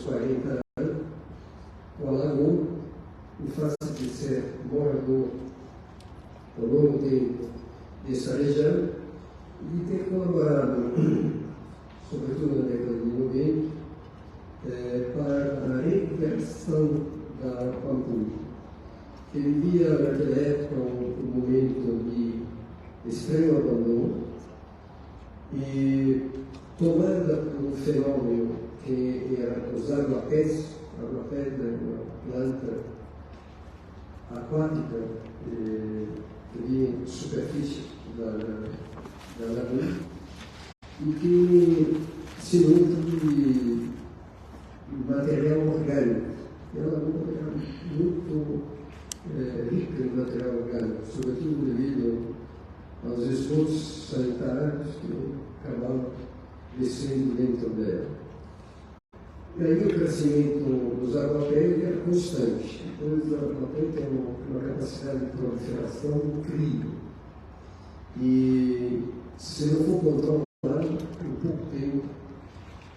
40 anos, o Alagoas, o fato de ser morador ao longo tempo dessa região e de ter colaborado, sobretudo na década de 90, para a recuperação da Pampulha, que vivia naquela época um momento de extremo abandono e tomada por um fenômeno que era os aguapés. A aguapés é uma planta aquática que vive em superfície da lagoa e que se nutre de material orgânico. E a lagoa era muito rica em material orgânico, sobretudo devido aos esgotos sanitários que acabavam descendo dentro dela. E aí o crescimento dos aguapés era constante. Então, os aguapés têm uma capacidade de proliferação incrível. E se não for controlado, em pouco tempo,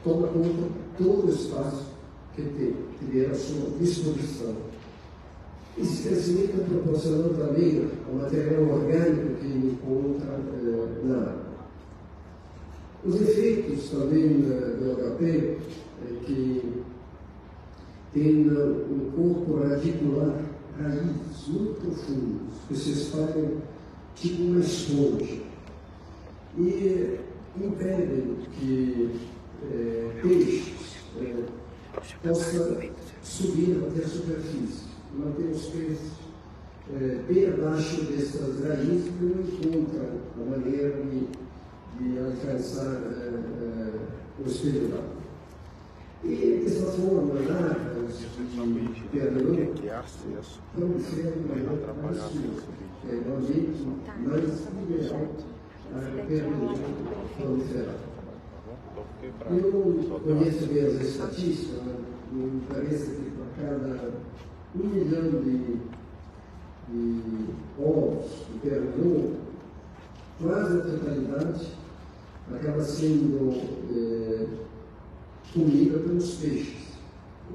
toma conta de todo o espaço que tiver à sua disposição. Esse crescimento é proporcional também ao material orgânico que ele encontra na água. Os efeitos também do agapé é que tem um corpo radicular, raízes muito profundas, que se espalham tipo uma esponja e impedem que peixes possam subir até a superfície, manter os peixes bem abaixo dessas raízes que não encontram a maneira de alcançar o espelho d'água. E dessa forma, larvas de pernilongo proliferam mais liberal a pernilongo proliferar. Eu conheço bem as estatísticas, me parece que para cada 1 milhão de ovos de pernilongo, quase a totalidade acaba sendo comida pelos peixes.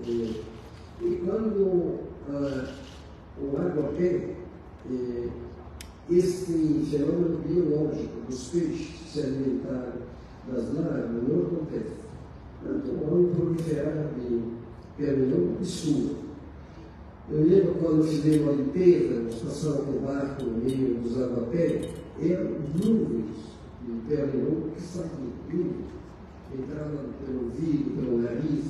E quando o aguapé, esse fenômeno biológico dos peixes se alimentarem das larvas não acontece. Então, há um proliferar de pernilongo absurdo. Eu lembro quando fizemos a limpeza, nós passamos com o barco no meio dos aguapés, eram nuvens de pernilongo que saíam, entravam pelo ouvido, pelo nariz,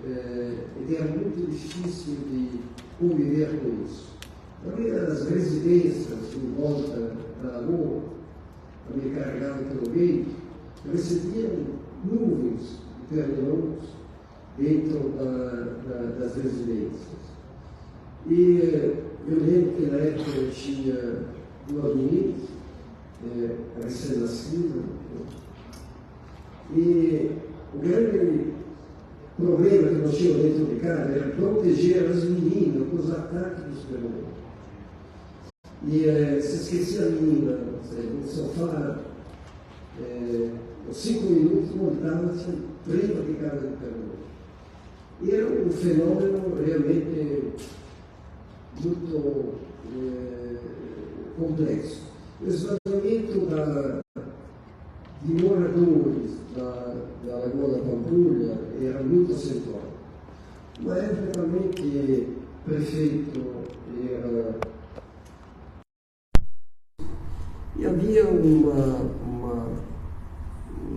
e era muito difícil de conviver com isso. Também as residências em volta da lagoa, também carregadas pelo vento, recebiam nuvens de pernilongos dentro das residências. E eu lembro que na época eu tinha 2 meninas, recém-nascidas, e o grande problema que nós tínhamos dentro de casa era proteger as meninas dos ataques dos pernilongos. E se esquecia a menina no sofá, 5 minutos montava-se 30 picadas de pernilongo. E era um fenômeno realmente muito complexo. O esvaziamento de moradores da Lagoa da Pampulha era muito acentuado. Na época também que o prefeito era... E havia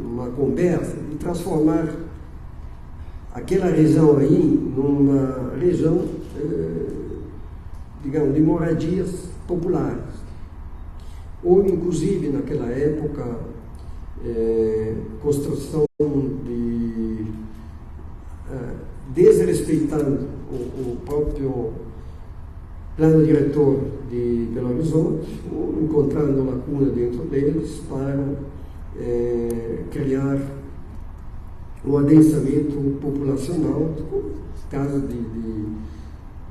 uma conversa de transformar aquela região aí numa região, digamos, de moradias populares. Houve, inclusive, naquela época, construção desrespeitando o próprio plano diretor de Belo Horizonte, encontrando lacuna dentro deles para criar um adensamento populacional, caso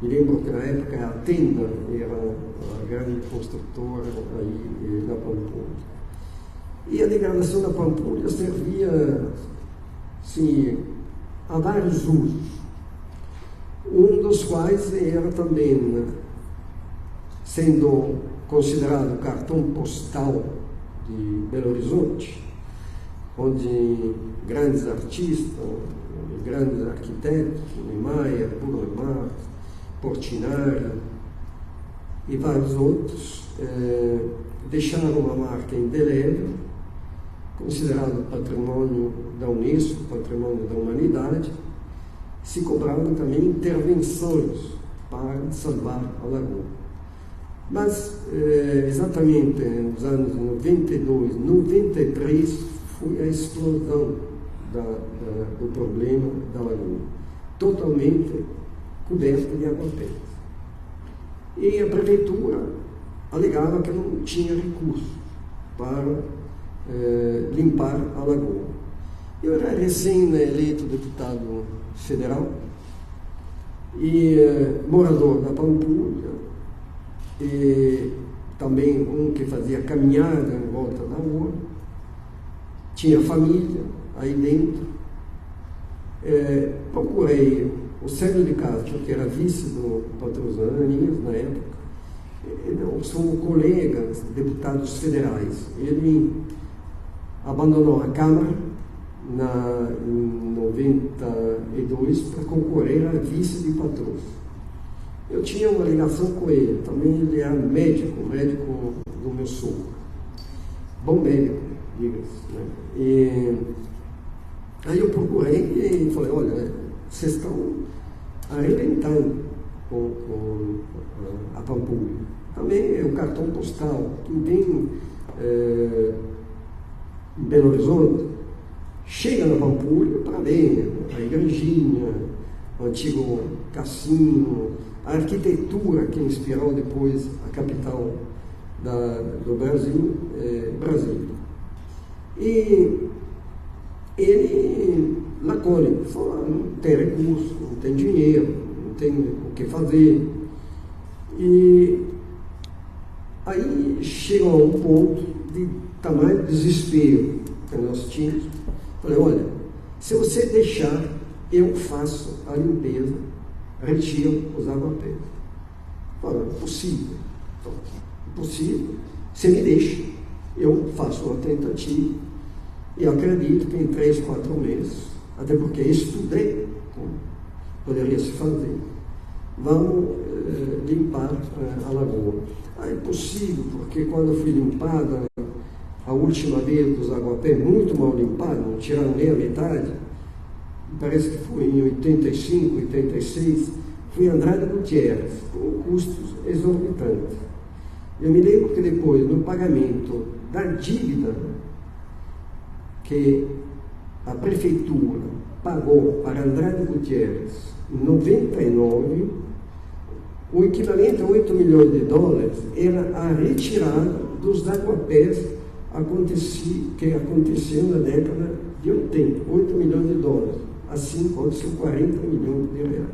me lembro que na época a Tenda era a grande construtora aí da Pampulha. E a degradação da Pampulha servia, assim, a vários usos. um dos quais era também, né, sendo considerado cartão postal de Belo Horizonte, onde grandes artistas, grandes arquitetos, Niemeyer, Burle Marx, Portinari e vários outros, deixaram uma marca indelével, considerado patrimônio da Unesco, patrimônio da humanidade. Se cobravam também intervenções para salvar a lagoa. Mas, exatamente nos anos 92, 93, foi a explosão do problema da lagoa, totalmente coberta de água-pés. E a prefeitura alegava que não tinha recursos para limpar a lagoa. Eu era recém-eleito deputado federal e morador da Pampulha, e também um que fazia caminhada em volta da rua, tinha família aí dentro. Procurei o Célio de Castro, que era vice do Patrusanias na época. São colegas, deputados federais. Ele abandonou a Câmara em 92 para concorrer a vice de Patrus. Eu tinha uma ligação com ele, também ele era médico do meu sogro. Bom médico, diga-se, né? E aí eu procurei e falei, olha, vocês estão arrebentando com a Pampulha. Também é o cartão postal. Quem tem em Belo Horizonte, chega na Pampulha para ver a igrejinha, o antigo cassino, a arquitetura que inspirou depois a capital do Brasil, Brasília. E ele, lacônico, falou, não tem recurso, não tem dinheiro, não tem o que fazer. E aí chegou a um ponto de tamanho desespero que nós tínhamos. Falei, olha, se você deixar, eu faço a limpeza, retiro os água-pés. Falei, impossível. Então, impossível. Você me deixa, eu faço uma tentativa e acredito que em 3, 4 meses, até porque estudei como poderia se fazer, vamos limpar a lagoa. É impossível, porque quando eu fui limpada a última vez dos água-pés, muito mal limpado, não tiraram nem a metade, parece que foi em 85, 86, fui Andrade Gutierrez, com custos exorbitantes. Eu me lembro que depois, no pagamento da dívida que a prefeitura pagou para Andrade Gutierrez em 99, o equivalente a 8 milhões de dólares era a retirada dos água-pés que aconteceu na década de 80, 8 milhões de dólares, assim aconteceu 40 milhões de reais.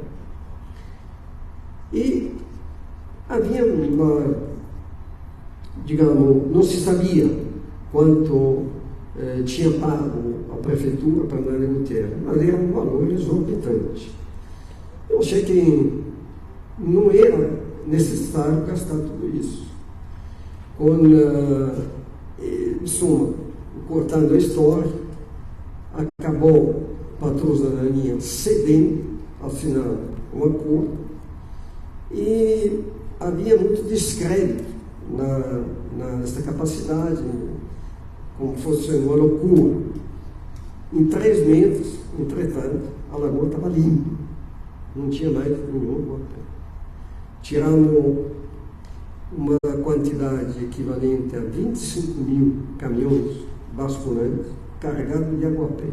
E havia digamos, não se sabia quanto tinha pago a prefeitura para Andrade Gutierrez, mas era um valor exorbitante. Eu achei que não era necessário gastar tudo isso. Em suma, cortando a história, acabou Patrusanias cedendo, assinando um acordo, e havia muito descrédito nessa capacidade, como fosse uma loucura. Em 3 meses, entretanto, a lagoa estava limpa, não tinha mais nenhum água-pé. Tiramos uma quantidade equivalente a 25 mil caminhões basculantes carregados de água-pé.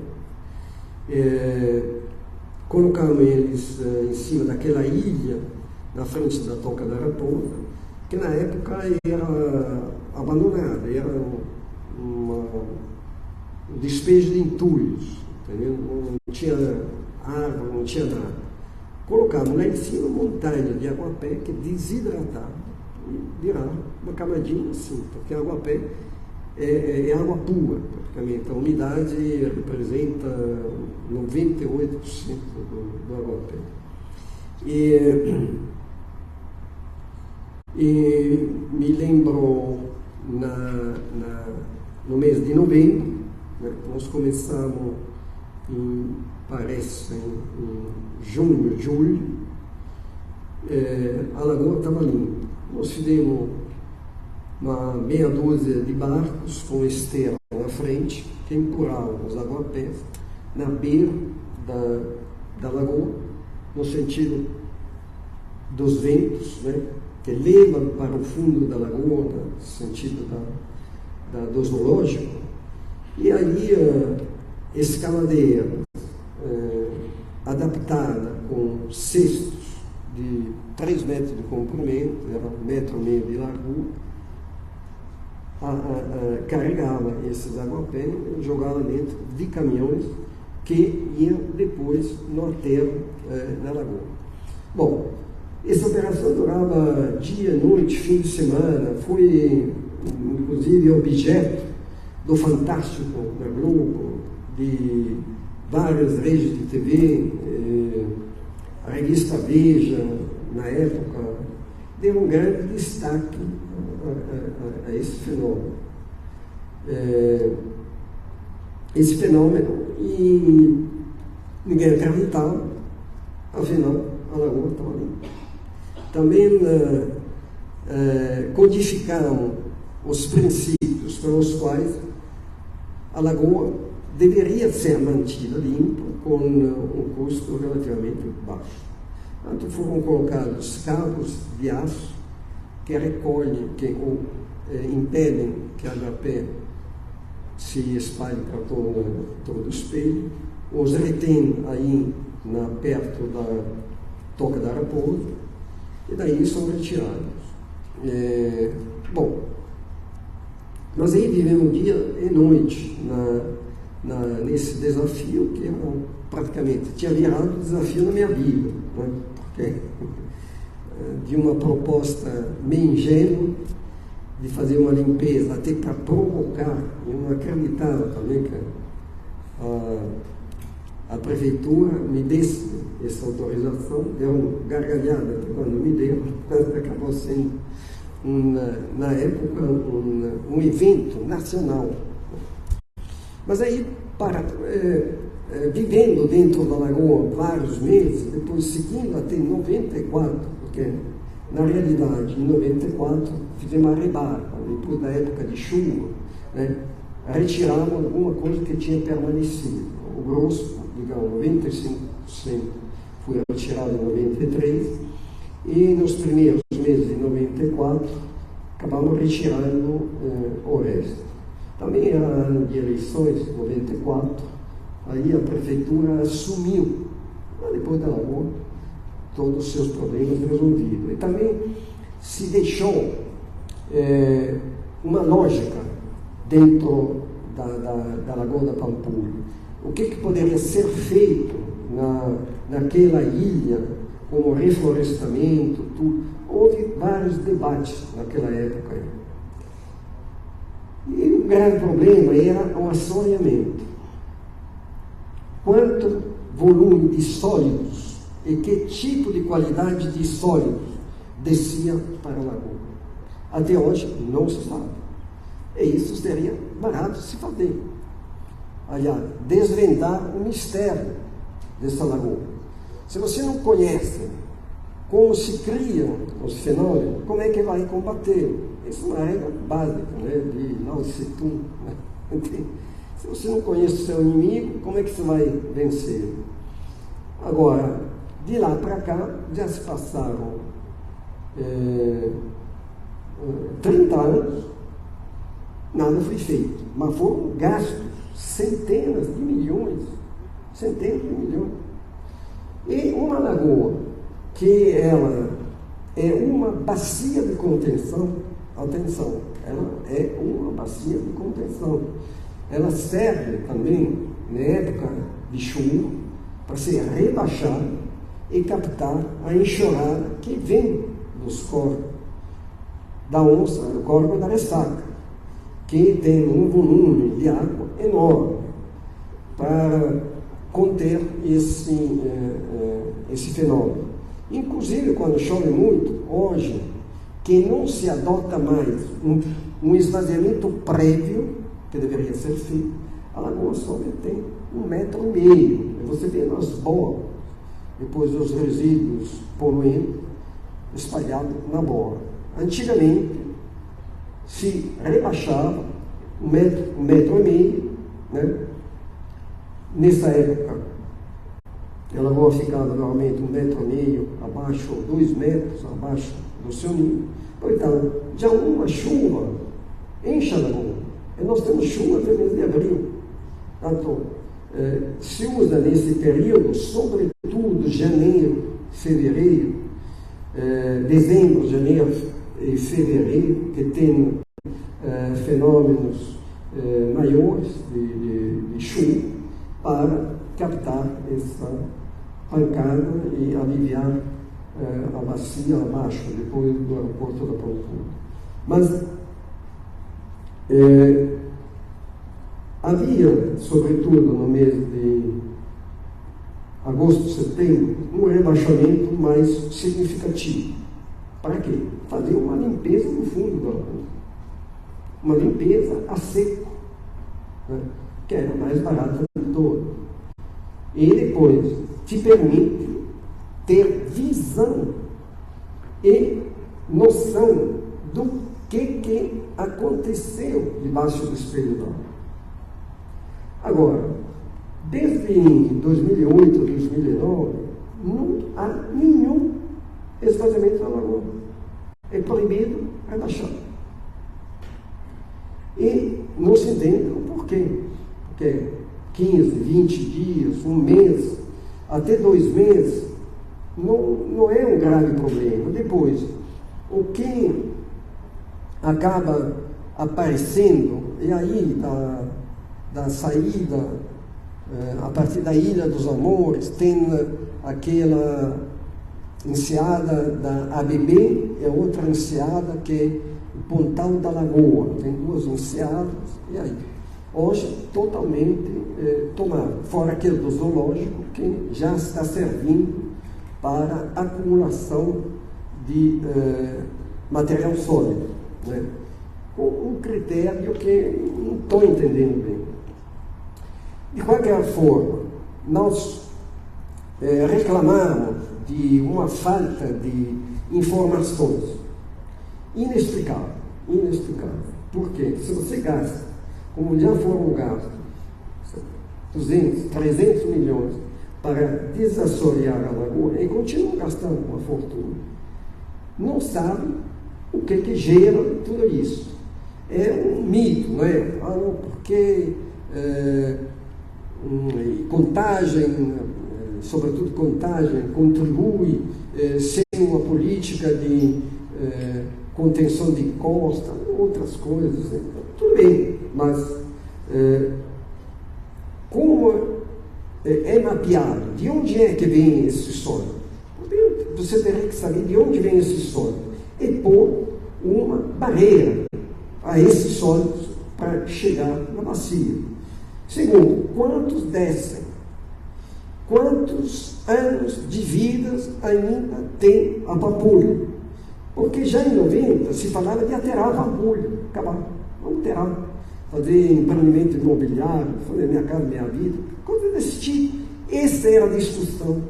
Colocamos eles em cima daquela ilha, na frente da Toca da Raposa, que na época era abandonada, era um despejo de entulhos, entendeu? Não tinha água, não tinha nada. Colocamos lá em cima uma montanha de água-pé que desidratava e virava uma camadinha assim, porque a água-pé é água pura, praticamente. A umidade representa 98% do água-pé. E me lembro no mês de novembro, né, nós começamos, parece, em junho, julho, a lagoa estava limpa. Nós fizemos uma meia dúzia de barcos com esteira na frente, que empurravam os aguapés na beira da lagoa, no sentido dos ventos, né, que levam para o fundo da lagoa, no sentido do zoológico, e aí escaladeira adaptada com cestos de 3 metros de comprimento, era 1,5 metro de largura, carregava esses aguapés e jogava dentro de caminhões que iam depois no aterro na lagoa. Bom, essa operação durava dia, noite, fim de semana, foi inclusive objeto do Fantástico da Globo, de várias redes de TV, a revista Veja, na época, deu um grande destaque a esse fenômeno. Esse fenômeno, e ninguém acreditava, afinal, a lagoa estava limpa. Também codificaram os princípios pelos quais a lagoa deveria ser mantida limpa com um custo relativamente baixo. Então foram colocados cabos de aço que recolhem, impedem que a agapé se espalhe para todo o espelho, os retém aí perto da Toca da Raposa, e daí são retirados. Bom, nós aí vivemos dia e noite nesse desafio que praticamente tinha virado desafio na minha vida, né? Porque de uma proposta meio ingênua de fazer uma limpeza até para provocar, eu não acreditava também que a prefeitura me desse essa autorização, deu uma gargalhada quando me deu, acabou sendo na época um evento nacional. Mas aí, vivendo dentro da lagoa vários meses, depois seguindo até 94, porque na realidade em 94 fizemos a rebarba, depois da época de chuva, né, retiramos alguma coisa que tinha permanecido. O grosso, digamos, 95% foi retirado em 93, e nos primeiros meses de 94 acabamos retirando o resto. Também era ano de eleições, 94, aí a prefeitura assumiu, depois da lagoa, todos os seus problemas resolvidos. E também se deixou uma lógica dentro da Lagoa da Pampulha. O que poderia ser feito naquela ilha, como reflorestamento, tudo. Houve vários debates naquela época. E o grande problema era o assoreamento. Quanto volume de sólidos e que tipo de qualidade de sólidos descia para a lagoa? Até hoje não se sabe. E isso seria barato de se fazer. Aliás, desvendar o mistério dessa lagoa. Se você não conhece como se criam os fenômenos, como é que vai combater? Isso é uma regra básica, né, de Lao Tse Tung, né? Se você não conhece o seu inimigo, como é que você vai vencer? Agora, de lá para cá, já se passaram 30 anos, nada foi feito, mas foram gastos centenas de milhões. E uma lagoa que ela é uma bacia de contenção, atenção, ela é uma bacia de contenção. Ela serve também, na época de chuva, para ser rebaixada e captar a enxurrada que vem dos corpos da onça, do corpo da ressaca, que tem um volume de água enorme para conter esse fenômeno. Inclusive, quando chove muito, hoje, que não se adota mais um esvaziamento prévio, que deveria ser feito, a lagoa sobe tem 1,5 metro. Você vê nas bordas, depois os resíduos poluentes espalhados na borda. Antigamente, se rebaixava 1,5 metro, né? Nessa época, a lagoa ficava normalmente 1,5 metro abaixo, ou 2 metros abaixo do seu nível. Então, já uma chuva enche a lagoa. E nós temos chuva até mês de abril. Então, se usa nesse período, sobretudo janeiro, fevereiro, dezembro, janeiro e fevereiro, que tem fenômenos maiores de chuva, para captar essa pancada e aliviar a bacia abaixo, depois do aeroporto da Ponta. Mas havia, sobretudo no mês de agosto, setembro, um rebaixamento mais significativo. Para quê? Fazer uma limpeza no fundo da lagoa. Uma limpeza a seco, né? Que era mais barata de todo. E depois te permite ter visão e noção do que aconteceu debaixo do espelho d'água. Agora, desde 2008, 2009, não há nenhum esvaziamento da lagoa. É proibido rebaixar. E não se entende o porquê. Porque 15, 20 dias, um mês, até 2 meses, não é um grave problema. Depois, o que acaba aparecendo, e aí da saída, a partir da Ilha dos Amores, tem aquela enseada da ABB e outra enseada que é o Pontal da Lagoa. Tem 2 enseadas, e aí hoje totalmente tomado, fora aquele do zoológico que já está servindo para acumulação de material sólido, né? Com um critério que não estou entendendo bem. De qualquer forma, nós reclamamos de uma falta de informações inexplicável. Por quê? Se você gasta, como já foram gastos, 200, 300 milhões para desassorear a lagoa e continuam gastando uma fortuna, não sabe o que gera tudo isso. É um mito, não é? Porque contagem, sobretudo contagem, contribui sem uma política de contenção de costa, outras coisas, né? Tudo bem, mas como é mapeado, de onde é que vem esse sólido? Você teria que saber de onde vem esse sólido e pôr uma barreira a esses sólidos para chegar na bacia. Segundo, quantos descem? Quantos anos de vidas ainda tem a pampulha? Porque já em 90 se falava de aterrar a pampulha, acabar, vamos aterrar, fazer empreendimento imobiliário, fazer minha casa, minha vida, coisa desse tipo. Essa era a discussão.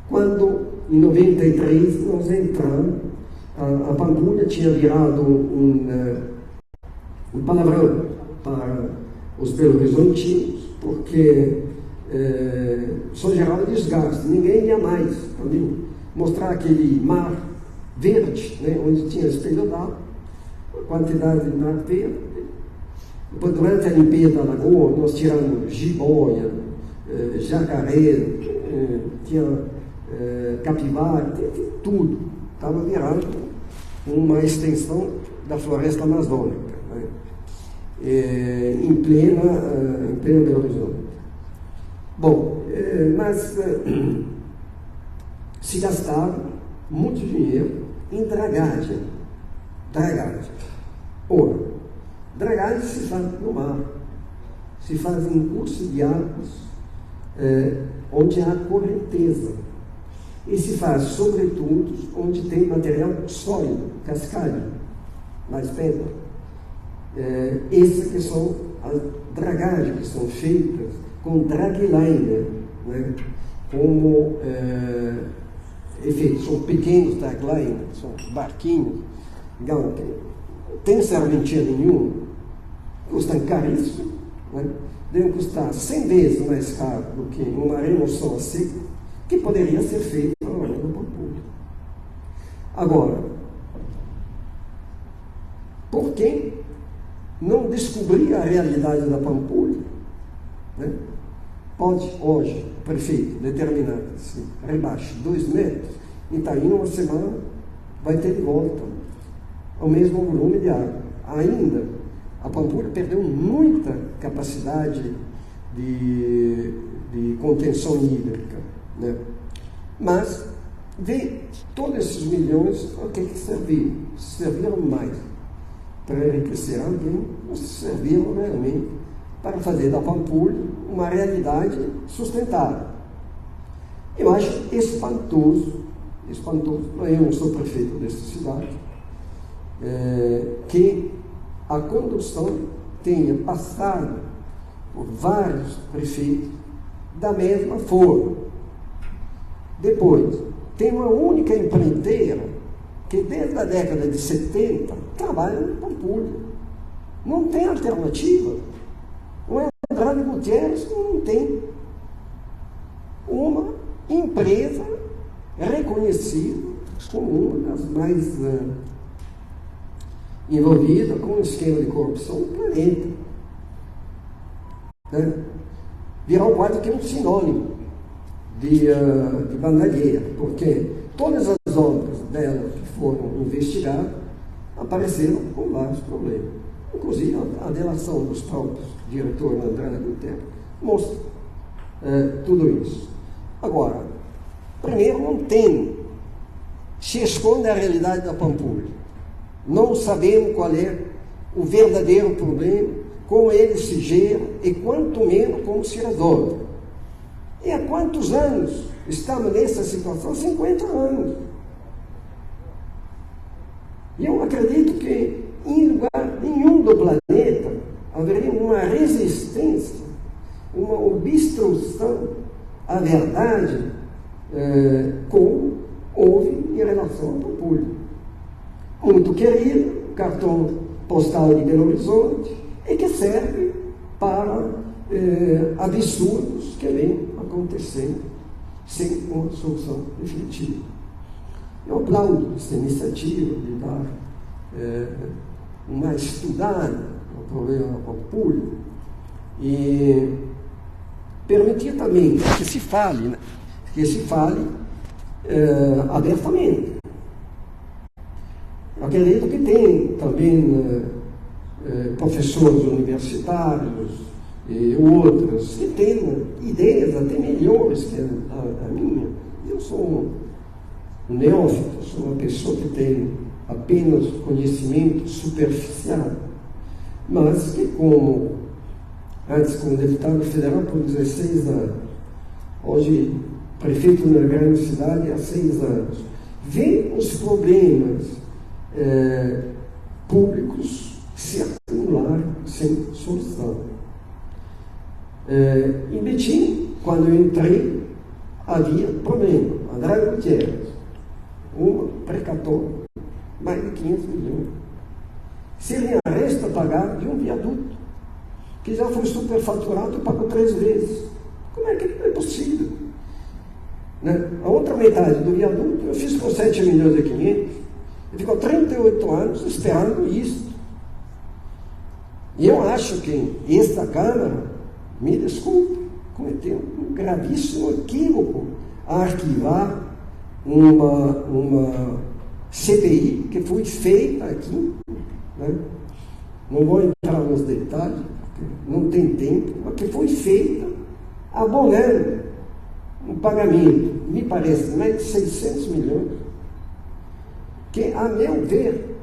Quando, em 93, nós entramos, a pampulha tinha virado um palavrão para os belo-horizontinos, porque só gerava desgaste, ninguém ia mais ali mostrar aquele mar verde, né, onde tinha espelho d'água, quantidade de mar verde. Depois, durante a limpeza da lagoa, nós tiramos jiboia, jacaré, tinha capivara, tudo. Estava virando uma extensão da floresta amazônica, né? Em plena Belo Horizonte. Bom, mas se gastava muito dinheiro em dragagem. Ora, dragagem se faz no mar, se faz em curso de águas onde há correnteza. e se faz sobretudo onde tem material sólido, cascalho, mais pedra. Essas que são as dragagens que são feitas com dragliner, né? Como efeito, são pequenos dragliners, são barquinhos, não tem serventia nenhuma, custam caríssimo, né? Devem custar 100 vezes mais caro do que uma remoção a seco, que poderia ser feita na hora da Pampulha. Agora, por que não descobrir a realidade da Pampulha? Né? Pode, hoje, o prefeito determinar que se rebaixe 2 metros, e está em uma semana, vai ter de volta o mesmo volume de água. Ainda, a Pampulha perdeu muita capacidade de contenção hídrica, né? Mas, de todos esses milhões, o que serviram? Serviram mais para enriquecer alguém, ou serviram realmente para fazer da Pampulha uma realidade sustentável. Eu acho espantoso, eu não sou prefeito dessa cidade, que a condução tenha passado por vários prefeitos da mesma forma. Depois, tem uma única empreiteira que desde a década de 70 trabalha na Pampulha. Não tem alternativa. O Andrade Gutierrez não tem uma empresa reconhecida como uma das mais envolvidas com o esquema de corrupção do planeta. Né? Virar o quadro que é um sinônimo de bandalheira, porque todas as obras dela que foram investigadas apareceram com vários problemas. Inclusive a delação dos próprios diretores Andrade Gutierrez mostra tudo isso. Agora, primeiro, não tem, se esconde a realidade da Pampulha. Não sabemos qual é o verdadeiro problema, como ele se gera e quanto menos como se resolve. E há quantos anos estamos nessa situação? 50 anos. E eu acredito que em lugar nenhum do planeta haveria uma resistência, uma obstrução à verdade, como houve em relação à Pampulha. Muito querido, cartão postal de Belo Horizonte, e que serve para absurdos que vêm acontecendo sem uma solução definitiva. Eu aplaudo essa iniciativa de dar uma estudada no problema da Pampulha e permitir também que se fale, abertamente. Eu acredito que tem também professores universitários e outros que têm ideias até melhores que a minha. Eu sou um neófito, sou uma pessoa que tem apenas conhecimento superficial, mas que antes como deputado federal por 16 anos, hoje prefeito de uma grande cidade há 6 anos, vê os problemas públicos se acumularem sem solução. Em Betim, quando eu entrei, havia problema. Andrade Gutierrez, uma precatória, mais de 500 milhões. Se ele resta pagar de um viaduto, que já foi superfaturado, pagou 3 vezes. Como é que é possível? Né? A outra metade do viaduto eu fiz com 7 milhões e 500. Ele ficou 38 anos esperando isso. E eu acho que esta Câmara, me desculpe, cometeu um gravíssimo equívoco a arquivar uma CPI que foi feita aqui, né? Não vou entrar nos detalhes, porque não tem tempo, mas que foi feita abonando um pagamento, me parece, mais de 600 milhões, que, a meu ver,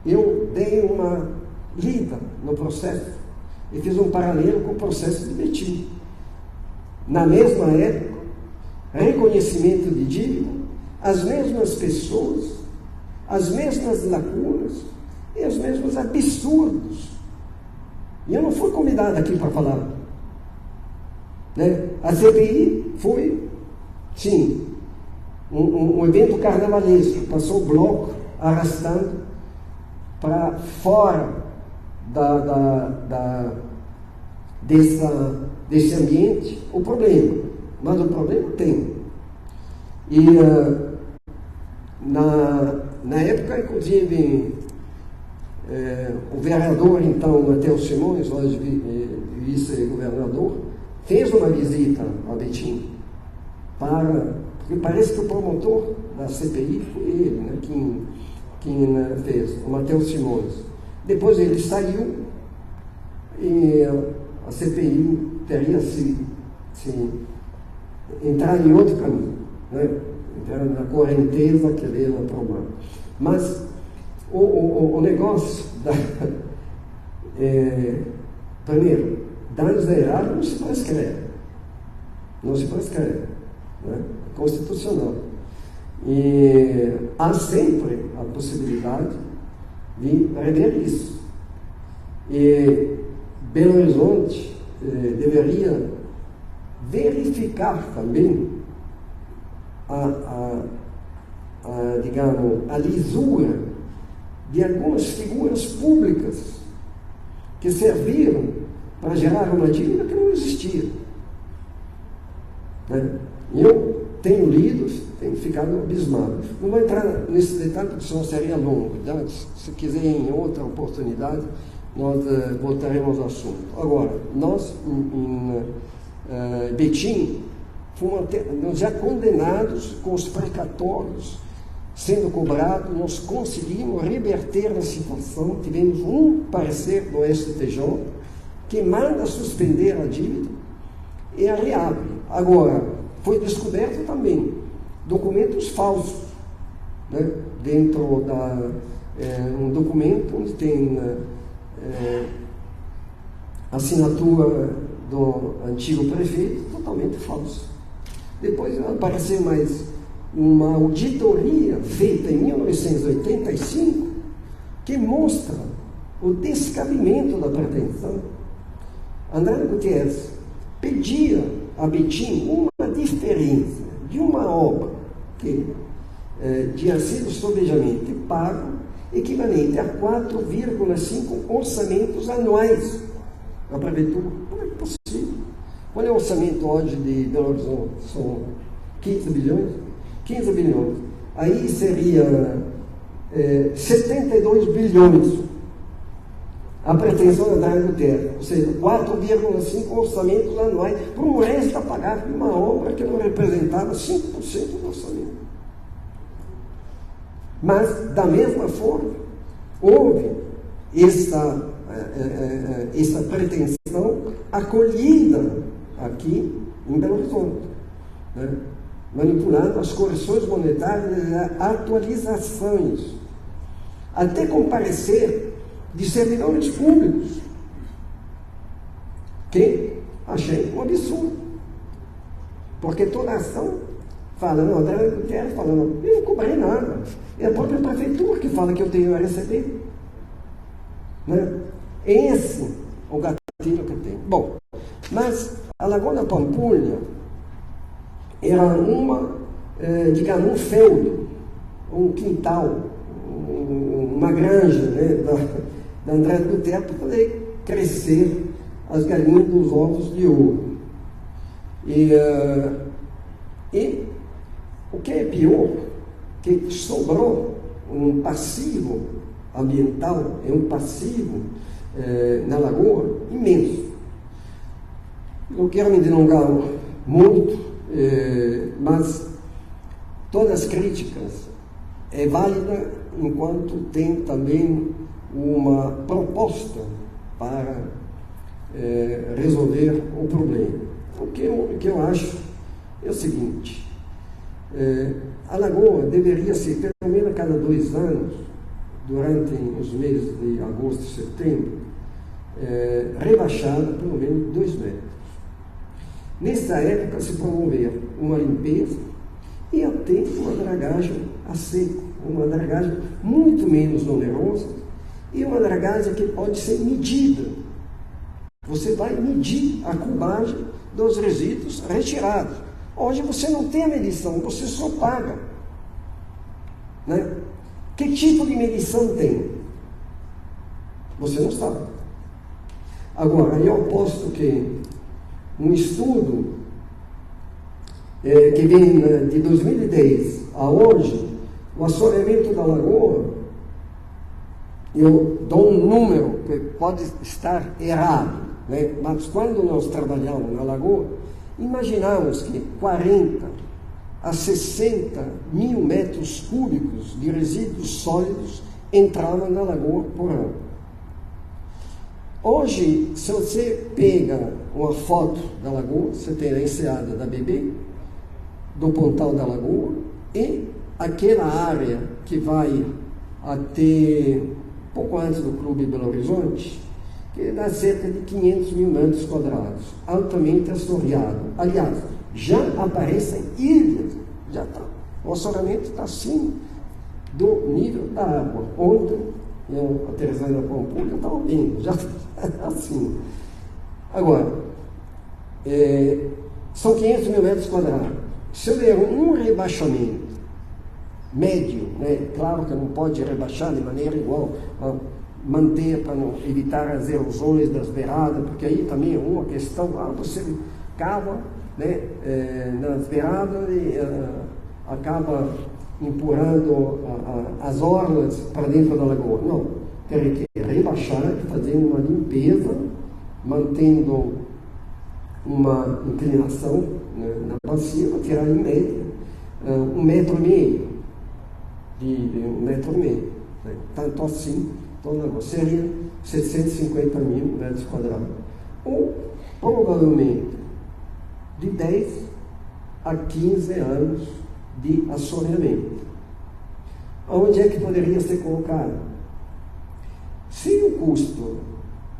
eu dei uma lida no processo e fiz um paralelo com o processo de Betim. Na mesma época, reconhecimento de dívida, as mesmas pessoas, as mesmas lacunas e os mesmos absurdos. E eu não fui convidado aqui para falar. Né? A CPI foi, sim, um evento carnavalesco, passou o bloco arrastando para fora desse ambiente o problema. Mas o problema tem. E na época, inclusive, o vereador, então, Matheus Simões, hoje vice-governador, fez uma visita a Betim, porque parece que o promotor da CPI foi ele, né, quem fez, o Matheus Simões. Depois ele saiu e a CPI teria se entrar em outro caminho, né? Entrar na correnteza que ele aprovar. Mas o negócio primeiro, danos errados não se prescreve. Não se prescreve. Né? É constitucional. E há sempre a possibilidade de rever isso. E Belo Horizonte deveria verificar também digamos, a lisura de algumas figuras públicas que serviram para gerar uma dívida que não existia. Né? Eu tenho lido, tenho ficado abismado. Não vou entrar nesse detalhe porque senão seria longo. Né? Se quiser em outra oportunidade, nós voltaremos ao assunto. Agora, nós em Betim fomos já condenados com os precatórios sendo cobrados, nós conseguimos reverter a situação, tivemos um parecer do STJ que manda suspender a dívida e a reabre. Agora, foi descoberto também documentos falsos, né? Dentro um documento onde tem assinatura do antigo prefeito, totalmente falso. Depois apareceu mais uma auditoria feita em 1985 que mostra o descabimento da pretensão. André Gutierrez pedia a Betim uma diferença de uma obra que tinha sido sobejamente pago, equivalente a 4,5 orçamentos anuais da prefeitura. Como é possível? Qual é o orçamento hoje de Belo Horizonte? São 15 bilhões? 15 bilhões. Aí seria 72 bilhões a pretensão da André Gutierrez, ou seja, 4,5 orçamentos anuais para um resto a pagar uma obra que não representava 5% do orçamento. Mas, da mesma forma, houve essa pretensão acolhida aqui em Belo Horizonte, né? Manipulando as correções monetárias e as atualizações, até com parecer de servidores públicos, que achei um absurdo, porque toda ação fala, não, André Gutierrez fala, não, eu não cobrei nada, é a própria prefeitura que fala que eu tenho a receber, né? Esse é o gatilho que eu tenho. Bom, mas a Lagoa da Pampulha era digamos, um feudo, um quintal, uma granja, né, da André Gutierrez para poder crescer as galinhas dos ovos de ouro. E o que é pior, que sobrou um passivo ambiental, um passivo na lagoa imenso. Não quero me delongar muito, mas todas as críticas é válida enquanto tem também uma proposta para resolver o problema. O que eu acho é o seguinte, a lagoa deveria ser, pelo menos a cada 2 anos, durante os meses de agosto e setembro, rebaixada pelo menos 2 metros. Nessa época se promover uma limpeza e até uma dragagem a seco, uma dragagem muito menos onerosa e uma dragagem que pode ser medida. Você vai medir a cubagem dos resíduos retirados. Hoje você não tem a medição, você só paga. Né? Que tipo de medição tem? Você não sabe. Agora, eu aposto que um estudo que vem de 2010 a hoje, o assoreamento da lagoa, eu dou um número que pode estar errado, né? Mas quando nós trabalhamos na lagoa, imaginamos que 40 a 60 mil metros cúbicos de resíduos sólidos entravam na lagoa por ano. Hoje, se você pega uma foto da lagoa, você tem a enseada da Bebê, do pontal da lagoa, e aquela área que vai até pouco antes do Clube Belo Horizonte, que dá cerca de 500 mil metros quadrados, altamente assoreado. Aliás, já aparecem ilhas, já está. O assoreamento está acima do nível da água. Ontem, eu aterrissei na Pampulha, eu estava vendo, já está acima. Agora, são 500 mil metros quadrados. Se eu der um rebaixamento médio, né, claro que não pode rebaixar de maneira igual, manter para não evitar as erosões das beiradas, porque aí também é uma questão, você cava, né, nas beiradas e acaba empurrando as orlas para dentro da lagoa. Não, tem que rebaixar, fazendo uma limpeza, mantendo uma inclinação, né, na bacia, para tirar em média 1,5 metro, de 1,5 metro, né? Tanto assim, então o negócio seria 750 mil metros quadrados, ou provavelmente de 10 a 15 anos de assoreamento. Onde é que poderia ser colocado? Se o custo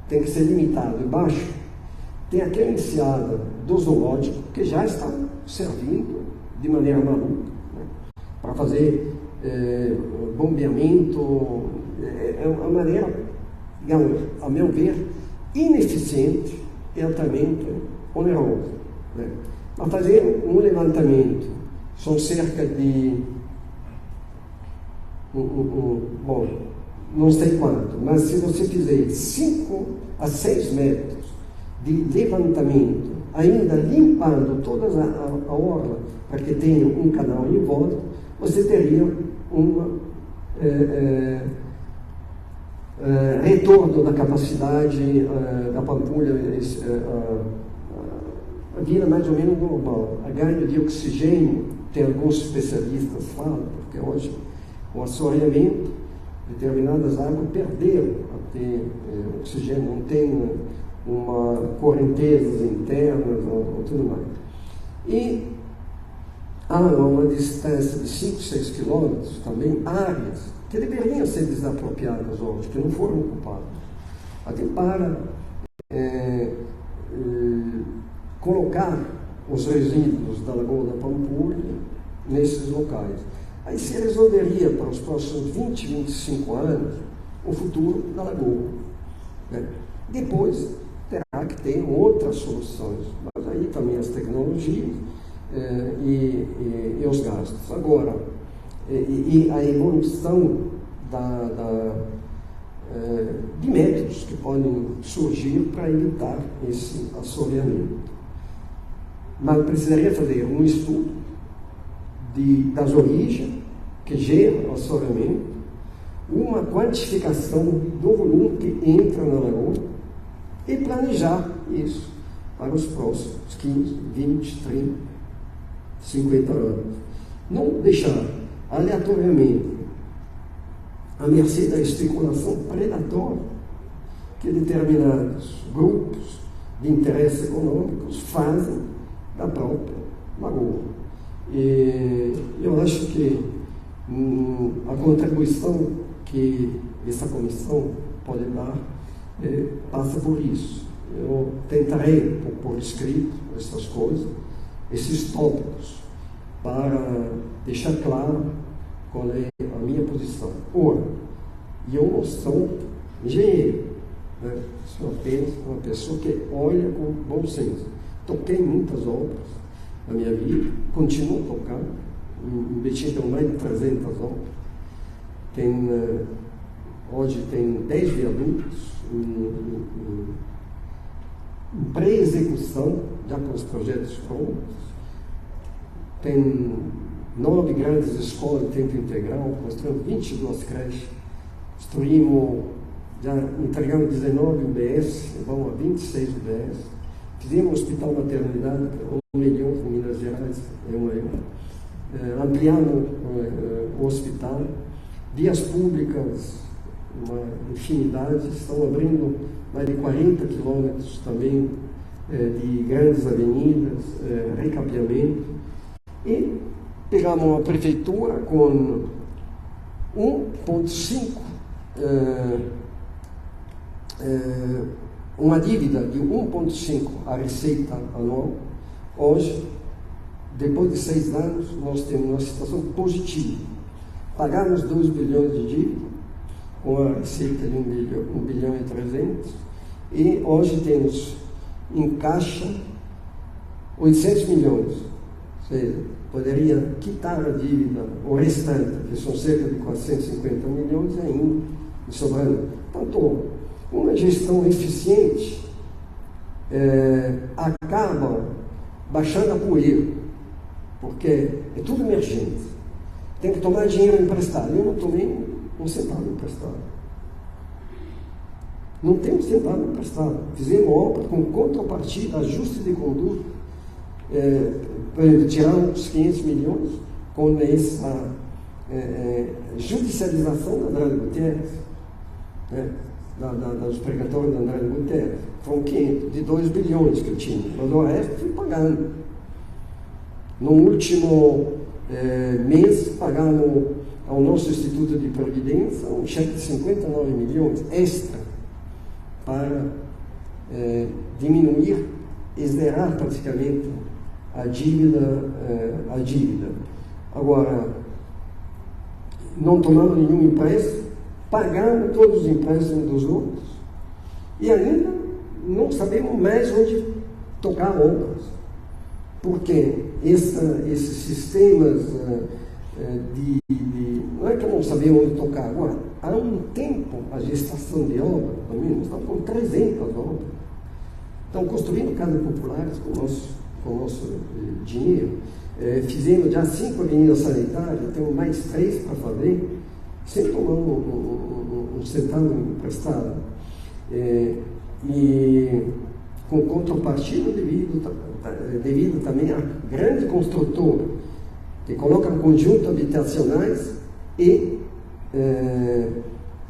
tem que ser limitado e baixo, tem aquela enseada do zoológico que já está servindo de maneira maluca, né, para fazer bombeamento. É uma maneira, digamos, a meu ver, ineficiente e altamente onerosa, né. Para fazer um levantamento, são cerca de, bom, não sei quanto, mas se você fizer 5 a 6 metros de levantamento, ainda limpando toda a orla, para que tenha um canal em volta, você teria um retorno da capacidade da Pampulha, a vida mais ou menos normal. A ganho de oxigênio, tem alguns especialistas que falam, porque hoje o assoreamento, determinadas águas perderam até oxigênio, não tem uma correntezas internas ou tudo mais. E há uma distância de 5, 6 quilômetros também, áreas que deveriam ser desapropriadas hoje, que não foram ocupadas, até para colocar os resíduos da Lagoa da Pampulha nesses locais. Aí se resolveria para os próximos 20, 25 anos o futuro da lagoa, né? Depois terá que ter outras soluções, mas aí também as tecnologias e os gastos. Agora, e a evolução de métodos que podem surgir para evitar esse assoreamento. Mas precisaria fazer um estudo das origens que geram o assoreamento, uma quantificação do volume que entra na lagoa e planejar isso para os próximos 15, 20, 30, 50 anos. Não deixar aleatoriamente à mercê da especulação predatória que determinados grupos de interesses econômicos fazem da própria lagoa. E eu acho que a contribuição que essa comissão pode dar passa por isso. eu tentarei por escrito essas coisas, esses tópicos, para deixar claro qual é a minha posição. Ora, eu não sou engenheiro, né? Sou apenas uma pessoa que olha com bom senso. Toquei muitas obras na minha vida, continuo tocando, investi em mais de 300 obras. Hoje tem 10 viadutos em pré-execução, já com os projetos prontos. Tem 9 grandes escolas de tempo integral, construímos 22 creches, já entregamos 19 UBS, vamos a 26 UBS, fizemos um hospital maternidade, 1 milhão em Minas Gerais, ampliamos o hospital, vias públicas, uma infinidade, estão abrindo mais de 40 quilômetros também de grandes avenidas, recapeamento, e pegamos uma prefeitura com 1,5, uma dívida de 1,5 a receita anual. Hoje, depois de 6 anos, nós temos uma situação positiva. Pagamos 2 bilhões de dívida, com a receita de 1 bilhão e 300, e hoje temos em caixa 800 milhões. Ou seja, poderia quitar a dívida, o restante, que são cerca de 450 milhões, ainda sobrando. Portanto, uma gestão eficiente acaba baixando a poeira, porque é tudo emergente. Tem que tomar dinheiro emprestado. Eu não tomei um centavo emprestado. Não tem um centavo emprestado. Fizemos obra com contrapartida, ajuste de conduta, tiramos 500 milhões com essa judicialização da Andrade Gutierrez, dos precatórios da Andrade Gutierrez. Foram 500, de 2 bilhões que eu tinha, mas o resto fui pagando. No último mês, pagamos ao nosso Instituto de Previdência um cheque de 59 milhões extra para diminuir e zerar praticamente a dívida. Agora, não tomamos nenhum empréstimo, pagamos todos os empréstimos dos outros e ainda não sabemos mais onde tocar obras, porque esses sistemas não é que não sabemos onde tocar. Agora, há um tempo a gestação de obra, também nós estamos com 300 obras, estão construindo casas populares com o nosso dinheiro. Fizemos já 5 avenidas sanitárias, temos mais 3 para fazer, sem tomar um centavo emprestado. E com contrapartida devido também a grande construtora que coloca conjuntos habitacionais e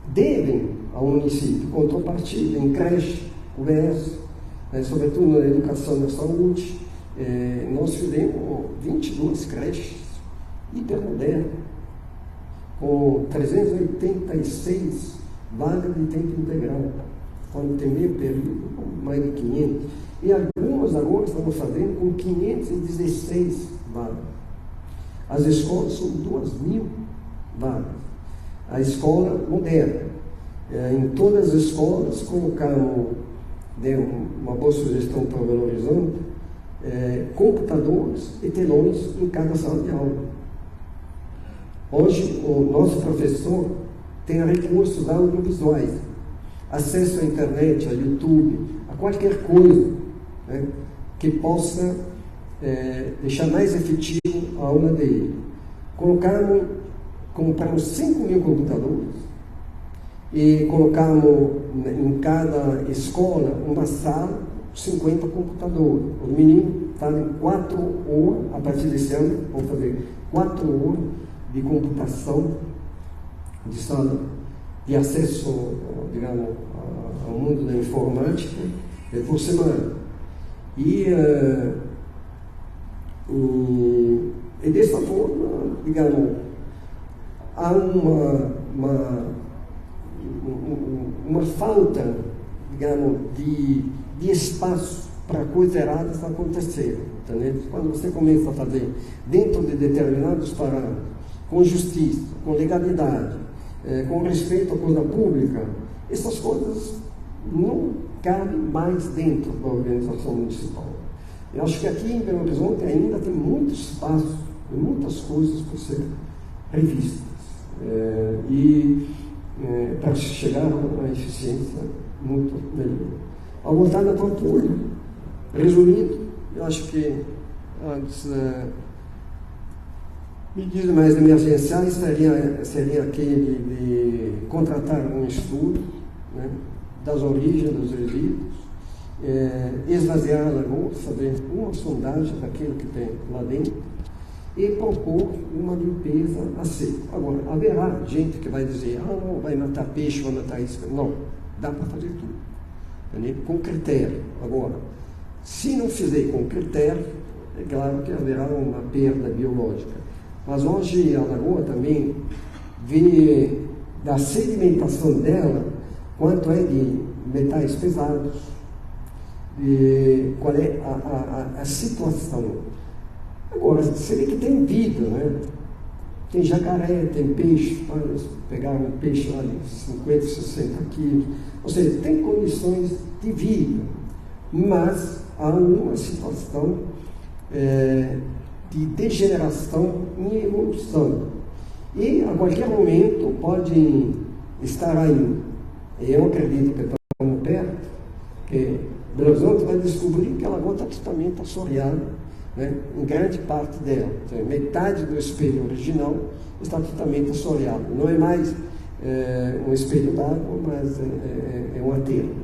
devem ao município contrapartida em creche, UBS, sobretudo na educação e na saúde. Nós fizemos 22 creches hipermodernas, com 386 vagas de tempo integral, quando tem meio período, mais de 500. E algumas agora estamos fazendo com 516 vagas. As escolas são 2.000 vagas. A escola moderna. Em todas as escolas colocamos, deu uma boa sugestão para o Belo Horizonte, computadores e telões em cada sala de aula. Hoje, o nosso professor tem recursos audiovisuais, acesso à internet, a YouTube, a qualquer coisa, né, que possa deixar mais efetivo a aula dele. Compramos 5.000 computadores e colocamos em cada escola uma sala, 50 computadores. Os meninos fazem 4 horas, a partir desse ano, vão fazer 4 horas de computação, de sala de acesso, digamos, ao mundo da informática, por semana. E dessa forma, digamos, há uma falta, digamos, de de espaço para coisas erradas acontecerem. Entendeu? Quando você começa a fazer dentro de determinados parâmetros, com justiça, com legalidade, com respeito à coisa pública, essas coisas não cabem mais dentro da organização municipal. Eu acho que aqui em Belo Horizonte ainda tem muito espaço, muitas coisas por ser revistas. Para chegar a uma eficiência muito melhor. Ao voltar da patrulha, resumindo, eu acho que as medidas mais emergenciais seria aquele de contratar um estudo, né, das origens dos resíduos, esvaziar a lagoa, fazer uma sondagem daquilo que tem lá dentro e propor uma limpeza a seco. Agora, haverá gente que vai dizer, não, vai matar peixe, vai matar isso. Não, dá para fazer tudo, entendeu? Com critério. Agora, se não fizer com critério, é claro que haverá uma perda biológica. Mas hoje a lagoa também vê da sedimentação dela quanto é de metais pesados, qual é a situação. Agora, você vê que tem vida, né? Tem jacaré, tem peixe, pegar um peixe lá de 50, 60 quilos, ou seja, tem condições de vida, mas há uma situação de degeneração em evolução. E a qualquer momento pode estar aí. Eu acredito que estamos perto, que Belo Horizonte vai descobrir que a lagoa está totalmente assoreada, né, em grande parte dela. Então, metade do espelho original está totalmente assoreado. Não é mais um espelho d'água, mas é um aterro.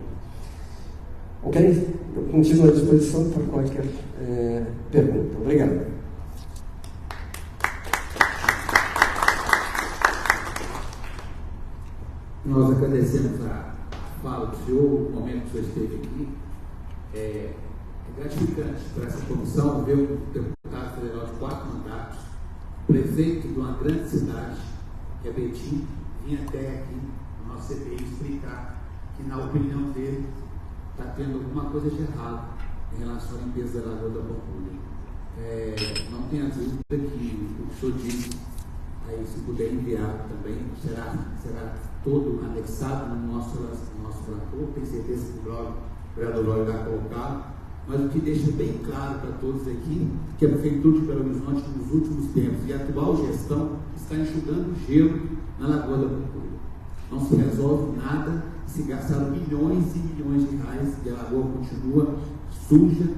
Ok? Eu continuo à disposição para qualquer pergunta. Obrigado. Nós agradecemos a fala do senhor, o momento que o senhor esteve aqui. É gratificante para essa comissão ver um deputado federal de 4 mandatos, prefeito de uma grande cidade, que é Betim, vir até aqui no nosso CPI explicar que, na opinião dele, está tendo alguma coisa de errado em relação à limpeza da Lagoa da Pampulha. Não tenha dúvida que o que o senhor disse, aí, se puder enviar também, será todo anexado no nosso relator. Tenho certeza que o vereador Lório vai colocar, mas o que deixa bem claro para todos aqui, que a Prefeitura de Belo Horizonte, nos últimos tempos, e a atual gestão, está enxugando gelo na Lagoa da Pampulha. Não se resolve nada, se gastaram milhões e milhões de reais e a lagoa continua suja,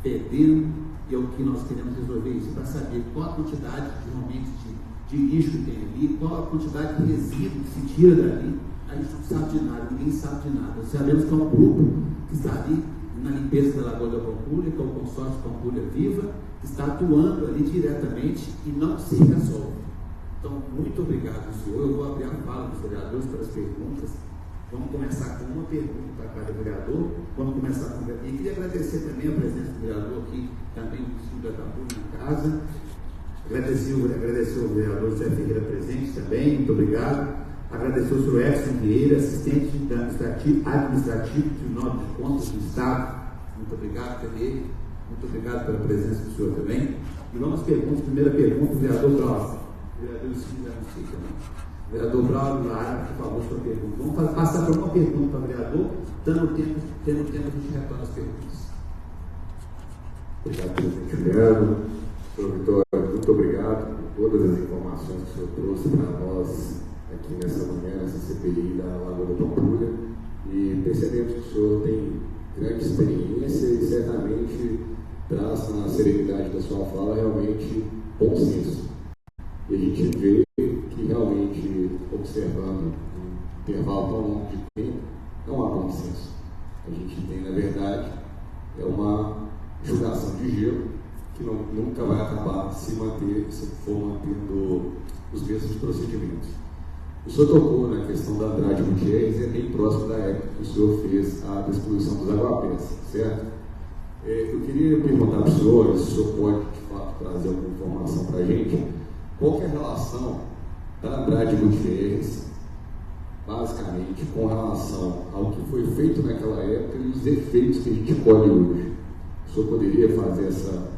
fedendo, e é o que nós queremos resolver isso, para saber qual a quantidade realmente de lixo que tem ali, qual a quantidade de resíduo que se tira dali. A gente não sabe de nada, ninguém sabe de nada. Sabemos que é um grupo que está ali na limpeza da Lagoa da Pampulha, que é o consórcio Pampulha Viva, que está atuando ali diretamente e não se resolve. Então, muito obrigado, senhor. Eu vou abrir a fala dos vereadores para as perguntas. Vamos começar com uma pergunta para cada vereador. Vamos começar com o vereador. E queria agradecer também a presença do vereador aqui, também do Silvio da Pampulha na casa. Agradecer o vereador Zé Ferreira presente também, muito obrigado. Agradecer o senhor Edson Vieira, assistente administrativo do Tribunal de Contas do Estado. Muito obrigado também. Muito obrigado pela presença do senhor também. E vamos às perguntas. Primeira pergunta, o vereador Braulio. Vereador Silvio da Pampulha também. Vereador Braulio, Lara, por favor, sua pergunta. Vamos passar por uma pergunta para o vereador, tendo tempo a gente retorna as perguntas. Obrigado, presidente Juliano. Senhor Vitório, muito obrigado por todas as informações que o senhor trouxe para nós aqui nessa manhã, nessa CPI da Lagoa da Pampulha. E percebemos que o senhor tem grande experiência e certamente traz na serenidade da sua fala realmente bom senso. E a gente vê que realmente, observando um intervalo tão longo de tempo, não há bom senso. A gente tem, na verdade, uma enxugação de gelo que nunca vai acabar se for mantendo os mesmos procedimentos. O senhor tocou na questão da Andrade Gutierrez, é bem próximo da época que o senhor fez a destruição dos aguapés, certo? Eu queria perguntar para o senhor, se o senhor pode, de fato, trazer alguma informação para a gente, qual que é a relação da Andrade Gutierrez basicamente, com relação ao que foi feito naquela época e os efeitos que a gente colhe hoje. O senhor poderia fazer essa...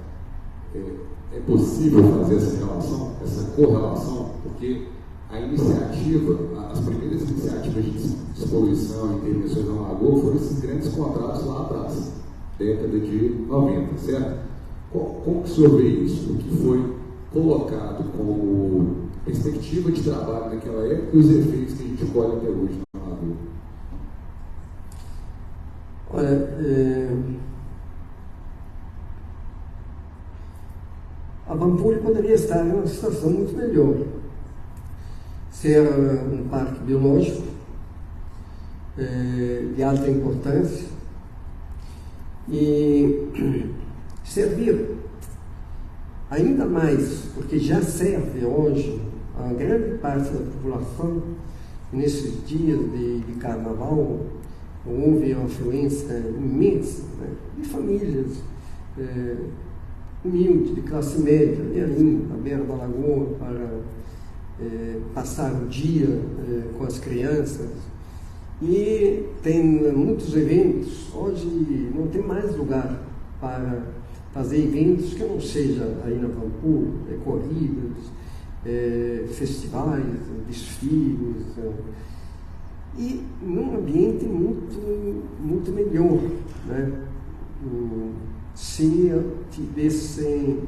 É possível fazer essa relação, essa correlação? Porque a iniciativa, as primeiras iniciativas de despoluição e intervenções na lagoa foram esses grandes contratos lá atrás, década de 90, certo? Como que o senhor vê isso? O que foi colocado como perspectiva de trabalho naquela época e os efeitos que a gente colhe até hoje na lagoa? Olha, a Pampulha poderia estar em uma situação muito melhor. Ser um parque biológico de alta importância e servir ainda mais, porque já serve hoje a grande parte da população. Nesses dias de carnaval houve uma afluência imensa, né, de famílias humildes, de classe média, ali à beira da lagoa, para passar o dia com as crianças. E tem muitos eventos. Hoje não tem mais lugar para fazer eventos que não seja aí na Pampulha, corridas, festivais, desfiles, e num ambiente muito melhor, né? Se tivessem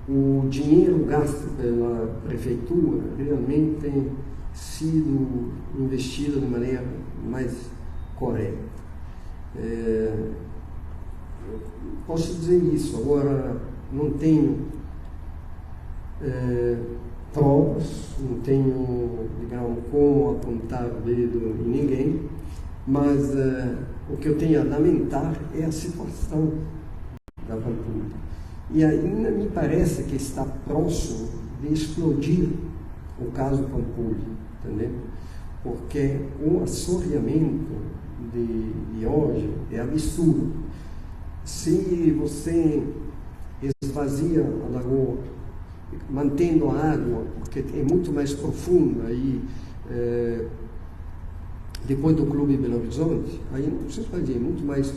o dinheiro gasto pela prefeitura realmente sido investido de maneira mais correta. Posso dizer isso, agora não tenho provas, não tenho, digamos, como apontar o dedo em ninguém, mas o que eu tenho a lamentar é a situação da Pampulha. E ainda me parece que está próximo de explodir o caso Pampulha, entendeu? Porque o assoreamento de hoje é absurdo. Se você esvazia a lagoa, mantendo a água, porque é muito mais profunda, aí, depois do Clube Belo Horizonte, aí não precisa fazer, é muito mais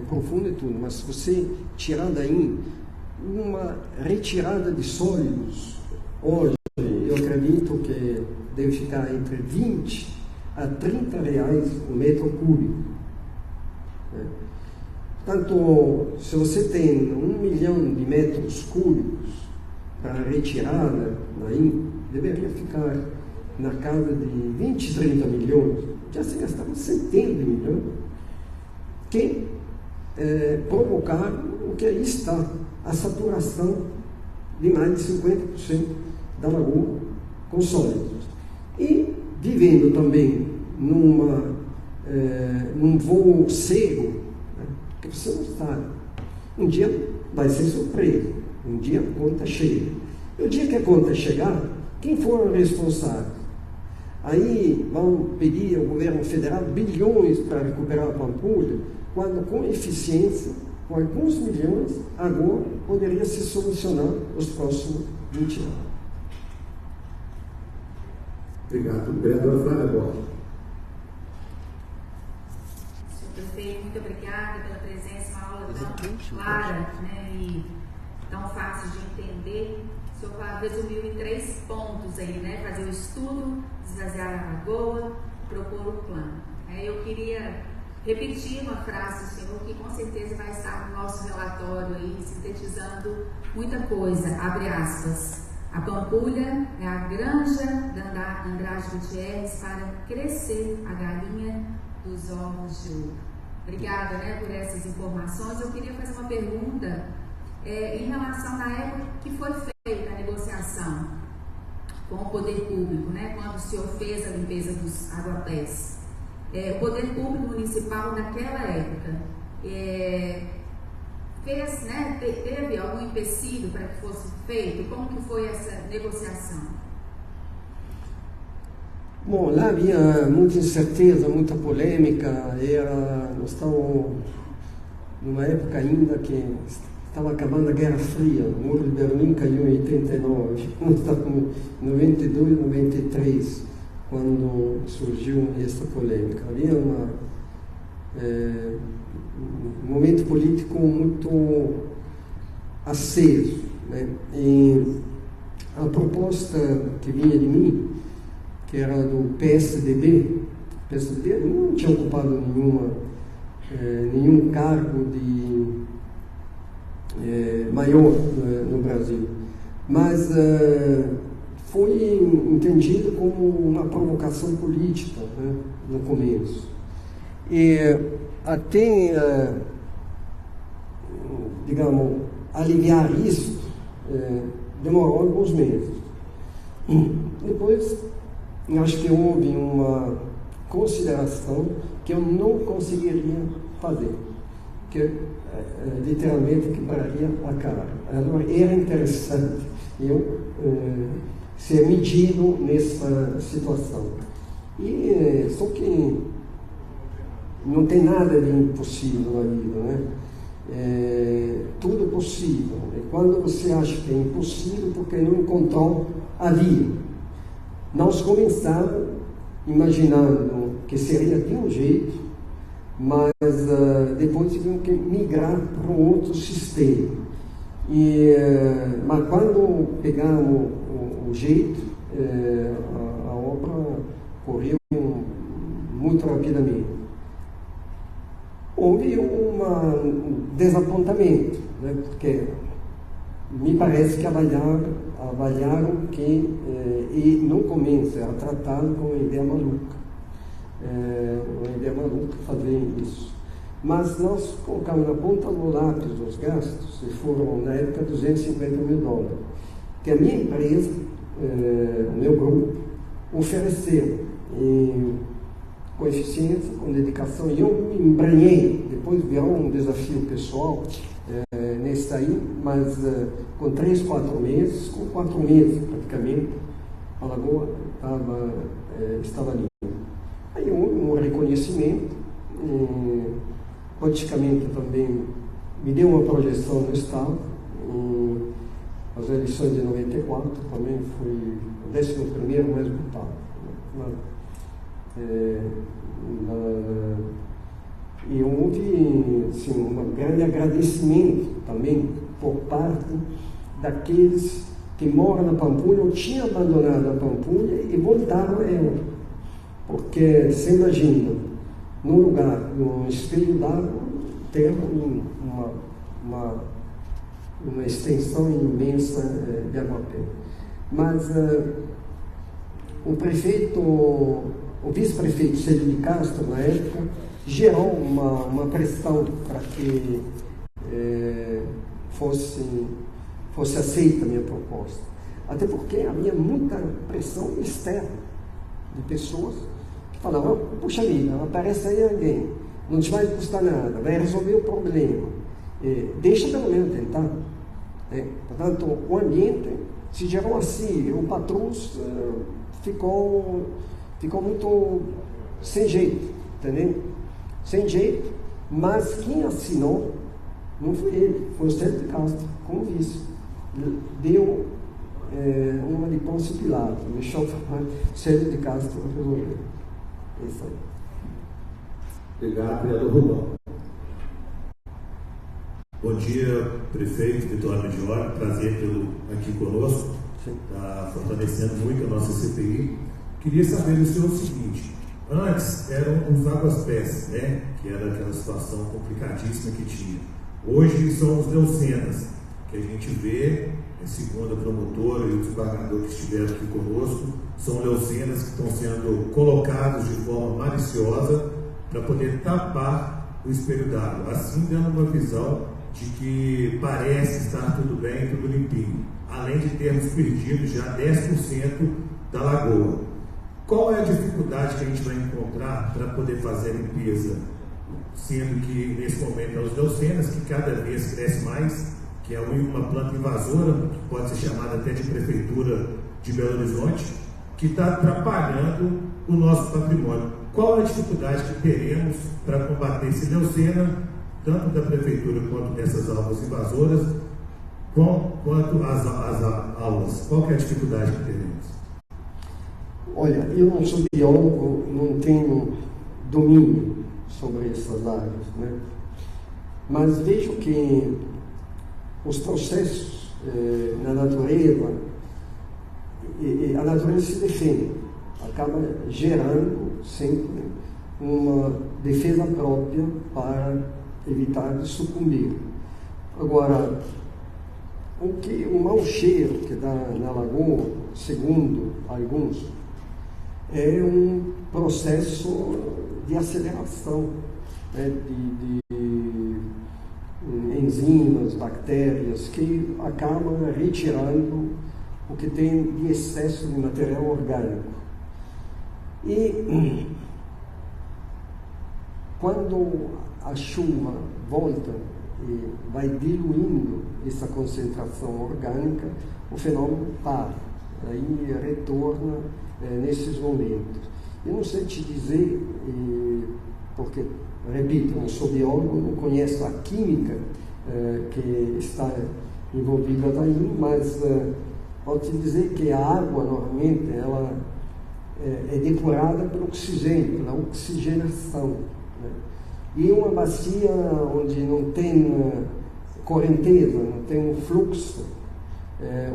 profundo e tudo, mas se você tirar daí uma retirada de sólidos, hoje eu acredito que deve ficar entre 20 a 30 reais o metro cúbico. Portanto, se você tem 1 milhão de metros cúbicos para retirada, aí deveria ficar na casa de 20, 30 milhões, já se gastaram centenas de milhões, que provocaram o que aí está, a saturação de mais de 50% da lagoa com sólidos. E vivendo também num voo cego, né, que você não sabe, um dia vai ser surpresa, um dia a conta chega. E o dia que a conta chegar, quem for o responsável? Aí vão pedir ao governo federal bilhões para recuperar a Pampulha, quando com eficiência, com alguns milhões, agora poderia se solucionar os próximos 20 anos. Obrigado. Vereadora Flávia Borges. Senhor prefeito, muito obrigada pela presença, uma aula tão clara, né, e tão fácil de entender. O senhor resumiu em 3 pontos aí, né? Fazer o estudo, esvaziar a lagoa, propor o plano. Eu queria repetir uma frase do senhor que com certeza vai estar no nosso relatório aí, sintetizando muita coisa, abre aspas. A Pampulha é a granja da Andrade Gutierrez para crescer a galinha dos ovos de ouro. Obrigada, né, por essas informações. Eu queria fazer uma pergunta em relação à época que foi feita a negociação com o poder público, né, quando o senhor fez a limpeza dos aguapés. O poder público municipal naquela época fez, né, teve algum empecilho para que fosse feito? Como que foi essa negociação? Bom, lá havia muita incerteza, muita polêmica, nós estávamos numa época ainda que estava acabando a Guerra Fria, o Muro de Berlim caiu em 89, nós estávamos em 92, 93, quando surgiu essa polêmica. Havia um momento político muito aceso, né? E a proposta que vinha de mim, que era do PSDB não tinha ocupado nenhum cargo de maior no Brasil, mas foi entendido como uma provocação política, né, no começo. E até, digamos, aliviar isso, demorou alguns meses. Depois, acho que houve uma consideração que eu não conseguiria fazer, que literalmente quebraria a cara. Era interessante eu ser medido nessa situação. Só que não tem nada de impossível na vida, né? Tudo é possível. E quando você acha que é impossível, porque não encontrou a via. Nós começamos imaginando que seria de um jeito, mas depois tivemos que migrar para um outro sistema. Mas quando pegamos o jeito, a obra correu muito rapidamente. Houve um desapontamento, né, porque me parece que avaliaram que e no começo era tratado como uma ideia maluca. Uma ideia maluca fazer isso. Mas nós colocamos na ponta do lápis os gastos, e foram na época $250 mil, que a minha empresa, o meu grupo, ofereceu. Com eficiência, com dedicação, e eu me embranhei, depois virou um desafio pessoal nesse aí, mas com 3, 4 meses, com 4 meses praticamente, a lagoa estava limpa. Aí houve um reconhecimento, politicamente também me deu uma projeção no Estado, as eleições de 94 também foi o 11º mais votado. E houve assim, um grande agradecimento também por parte daqueles que moram na Pampulha ou tinham abandonado a Pampulha e voltaram a ela. Porque você imagina, num lugar, num espelho d'água, tem uma extensão imensa de Aguapé. Mas o vice-prefeito Célio de Castro, na época, gerou uma pressão para que fosse aceita a minha proposta. Até porque havia muita pressão externa de pessoas que falavam: puxa vida, aparece aí alguém, não te vai custar nada, vai resolver o problema, deixa pelo menos tentar. Portanto, o ambiente se gerou assim, o Patrus ficou muito sem jeito, entendeu? Sem jeito, mas quem assinou não foi ele, foi o Célio de Castro, como vice. Deu uma de Pôncio Pilato, deixou o Célio de Castro resolver. É isso aí. Obrigado, vereador Rubão. Bom dia, prefeito Vitório Mediori, prazer tê-lo aqui conosco, está fortalecendo muito a nossa CPI. Queria saber do senhor o seguinte: antes eram os águas-pés, né, que era aquela situação complicadíssima que tinha. Hoje são os leucenas, que a gente vê, segundo a promotora e o desembargador que estiveram aqui conosco, são leucenas que estão sendo colocados de forma maliciosa para poder tapar o espelho d'água, assim dando uma visão de que parece estar tudo bem, tudo limpinho, além de termos perdido já 10% da lagoa. Qual é a dificuldade que a gente vai encontrar para poder fazer a limpeza, sendo que nesse momento é os leucenas, que cada vez cresce mais, que é uma planta invasora, que pode ser chamada até de prefeitura de Belo Horizonte, que está atrapalhando o nosso patrimônio. Qual é a dificuldade que teremos para combater esse leucena, tanto da prefeitura quanto dessas algas invasoras, quanto as aulas? Qual que é a dificuldade que teremos? Olha, eu não sou biólogo, não tenho domínio sobre essas áreas, né? Mas vejo que os processos na natureza, a natureza se defende, acaba gerando sempre uma defesa própria para evitar de sucumbir. Agora, o mau cheiro que dá na lagoa, segundo alguns, é um processo de aceleração, né, de enzimas, bactérias, que acabam retirando o que tem de excesso de material orgânico. E quando a chuva volta e vai diluindo essa concentração orgânica, o fenômeno para, aí retorna nesses momentos. Eu não sei te dizer, porque, repito, não sou biólogo, não conheço a química que está envolvida daí, mas posso te dizer que a água, normalmente, ela é depurada pelo oxigênio, pela oxigenação, né? E uma bacia onde não tem correnteza, não tem um fluxo,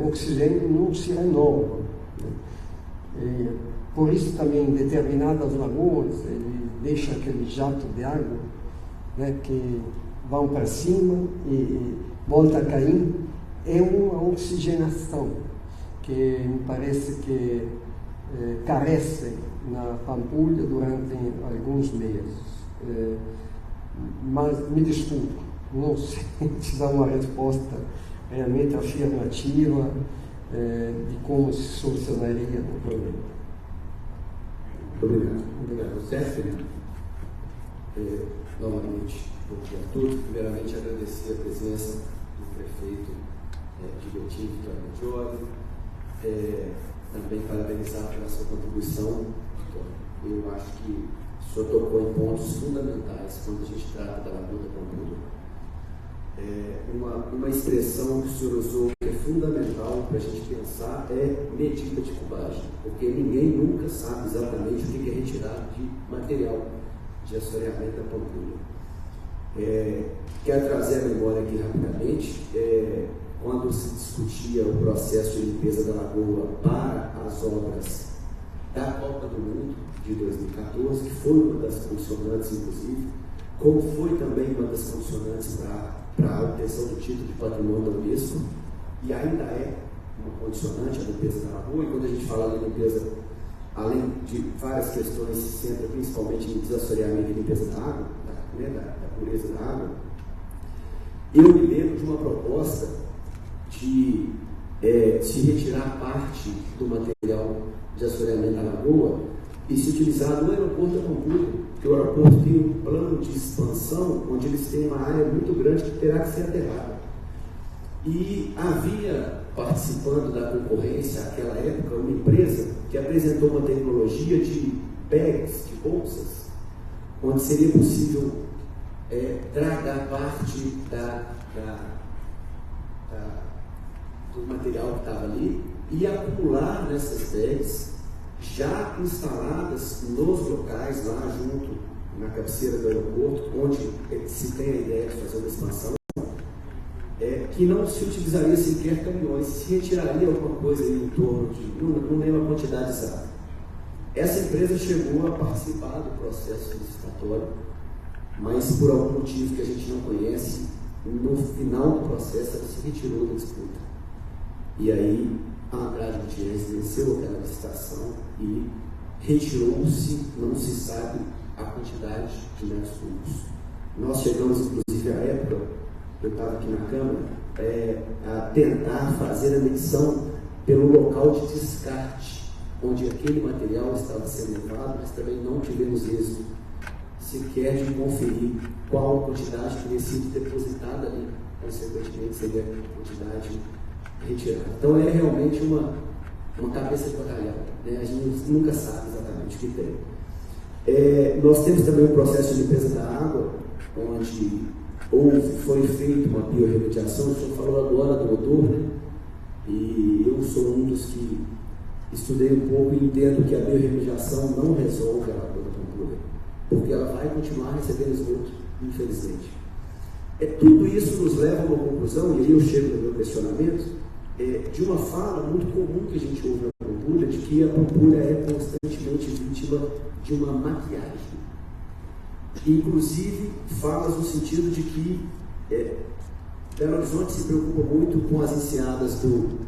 o oxigênio não se renova, né? Por isso também em determinadas lagoas ele deixa aquele jato de água, né, que vão para cima e volta a cair. É uma oxigenação que me parece que carece na Pampulha durante alguns meses. Mas me desculpe, não sei te dar uma resposta realmente afirmativa de como se solucionaria o problema. Obrigado. Obrigado. Sérgio, novamente, bom dia a todos. Primeiramente, agradecer a presença do prefeito de Betim, Vitória Maggiore. Também parabenizar pela sua contribuição. Eu acho que o senhor tocou em pontos fundamentais quando a gente trata da Lagoa da Pampulha. Uma expressão que o senhor usou que é fundamental para a gente pensar é medida de cubagem, porque ninguém nunca sabe exatamente o que é retirado de material de assoreamento da Pampulha. Quero trazer a memória aqui rapidamente. Quando se discutia o processo de limpeza da lagoa para as obras da Copa do Mundo de 2014, que foi uma das condicionantes, inclusive, como foi também uma das condicionantes para a obtenção do título de patrimônio da Unesco, e ainda é uma condicionante a limpeza da lagoa. E quando a gente fala de limpeza, além de várias questões, se centra principalmente em desassoreamento e limpeza da água, da pureza da água. Eu me lembro de uma proposta de se retirar parte do material de assoreamento da lagoa e se utilizar no aeroporto da Pampulha, porque o aeroporto tem um plano de expansão onde eles têm uma área muito grande que terá que ser aterrada. E havia, participando da concorrência naquela época, uma empresa que apresentou uma tecnologia de bags, de bolsas, onde seria possível dragar parte do material que estava ali e acumular nessas bags já instaladas nos locais lá junto na cabeceira do aeroporto, onde se tem a ideia de fazer uma expansão, que não se utilizaria sequer caminhões, se retiraria alguma coisa em torno de, não lembro a quantidade exata. Essa empresa chegou a participar do processo licitatório, mas por algum motivo que a gente não conhece, no final do processo ela se retirou da disputa. E aí a Andrade Gutierrez venceu aquela licitação e retirou-se, não se sabe a quantidade de metros cúbicos. Nós chegamos, inclusive, à época, eu estava aqui na Câmara, a tentar fazer a medição pelo local de descarte, onde aquele material estava sendo levado, mas também não tivemos êxito sequer de conferir qual a quantidade teria sido depositada ali, consequentemente seria a quantidade retirada. Então é realmente uma cabeça de bacalhau, né? A gente nunca sabe exatamente o que tem. Nós temos também um processo de limpeza da água, onde foi feita uma biorremediação. O senhor falou agora do odor, né? E eu sou um dos que estudei um pouco e entendo que a biorremediação não resolve a Lagoa da Pampulha, porque ela vai continuar recebendo esgoto, infelizmente. Tudo isso nos leva a uma conclusão, e aí eu chego no meu questionamento, de uma fala muito comum que a gente ouve na Pampulha, de que a Pampulha é constantemente vítima de uma maquiagem. Inclusive, falas no sentido de que Belo Horizonte se preocupa muito com as enseadas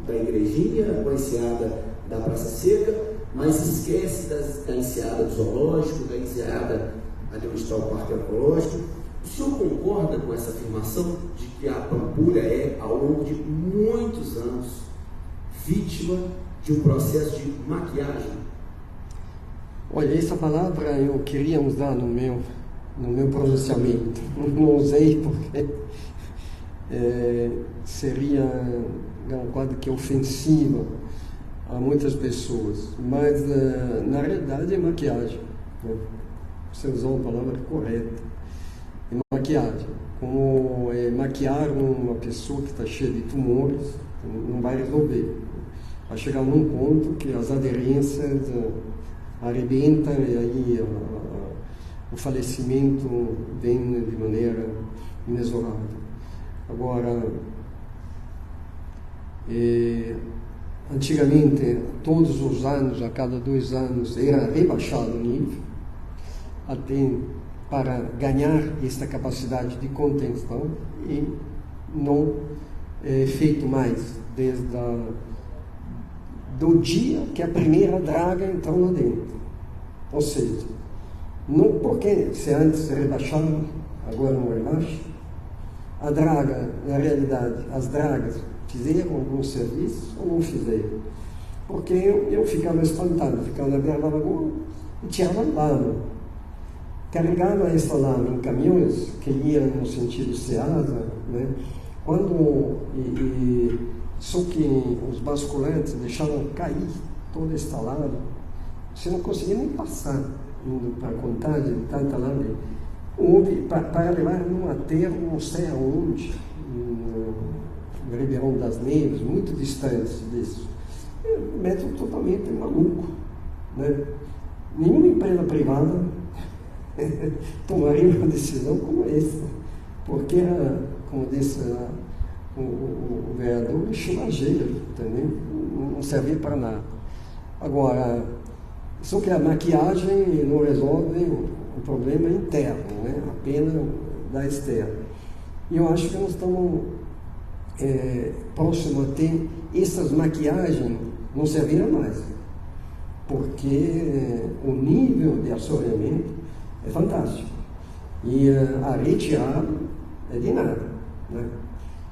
da igrejinha, com a enseada da Praça Seca, mas esquece da enseada do zoológico, da enseada ali onde está o Parque Ecológico. O senhor concorda com essa afirmação de que a Pampulha é, ao longo de muitos anos, vítima de um processo de maquiagem? Olha, essa palavra eu queria usar no meu pronunciamento. Não usei porque seria quase que ofensiva a muitas pessoas, mas na realidade é maquiagem, né? Você usou a palavra correta, é maquiagem. Como maquiar uma pessoa que está cheia de tumores, não vai resolver. Vai chegar num ponto que as aderências arrebentam e aí o falecimento vem de maneira inexorável. Agora, antigamente, todos os anos, a cada 2 anos, era rebaixado o nível, até para ganhar esta capacidade de contenção, e não é feito mais desde do dia que a primeira draga entrou lá dentro. Ou seja, não porque se antes rebaixava, agora não rebaixa. A draga, na realidade, as dragas fizeram algum serviço ou não fizeram? Porque eu ficava espantado, ficava na beira da lagoa e tirava lama. Carregava essa lama em caminhões que iam no sentido Ceasa, né? Só que os basculantes deixavam cair toda esta lama, você não conseguia nem passar, indo para a Contagem, de tanta lama. Houve, para levar num aterro, não sei aonde, no Ribeirão das Neves, muito distante disso. É um método totalmente maluco, né? Nenhuma empresa privada tomaria uma decisão como essa, porque era, como disse o vereador, chuvageiro, entendeu? Não servia para nada. Agora, só que a maquiagem não resolve o problema interno, né? Apenas da externa. E eu acho que nós estamos próximos a ter essas maquiagens não serviram mais, porque o nível de assoreamento é fantástico e a retirada é de nada, né?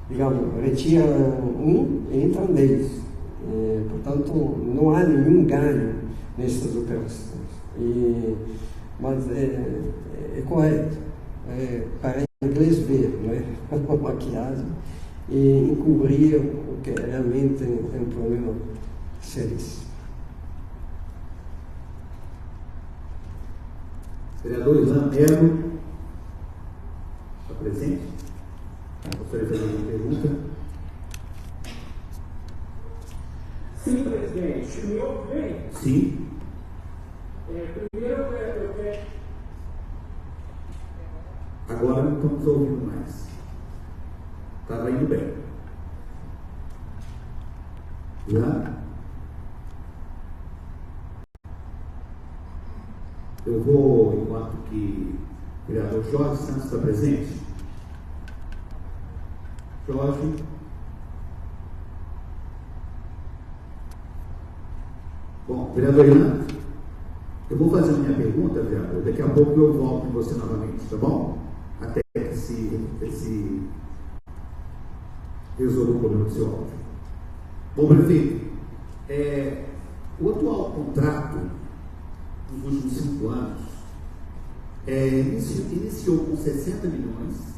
Digamos, retira 1, entra 10, portanto não há nenhum ganho nessas operações. Mas é correto, para inglês ver, não é? A maquiagem e encobrir o que realmente é um problema seríssimo. Vereador Ilan Melo, está presente? Gostaria de fazer uma pergunta? Sim, presidente. Me ouve bem? Sim. Primeiro, eu quero... Agora não estamos ouvindo mais. Estava indo bem. Ilan? Eu vou, enquanto que o vereador Jorge Santos está presente. Jorge. Bom, vereador Ilan, eu vou fazer a minha pergunta, vereador. Daqui a pouco eu volto com você novamente, tá bom? Até que se resolva o problema do seu áudio. Bom, prefeito, o atual contrato nos últimos 5 anos iniciou com 60 milhões.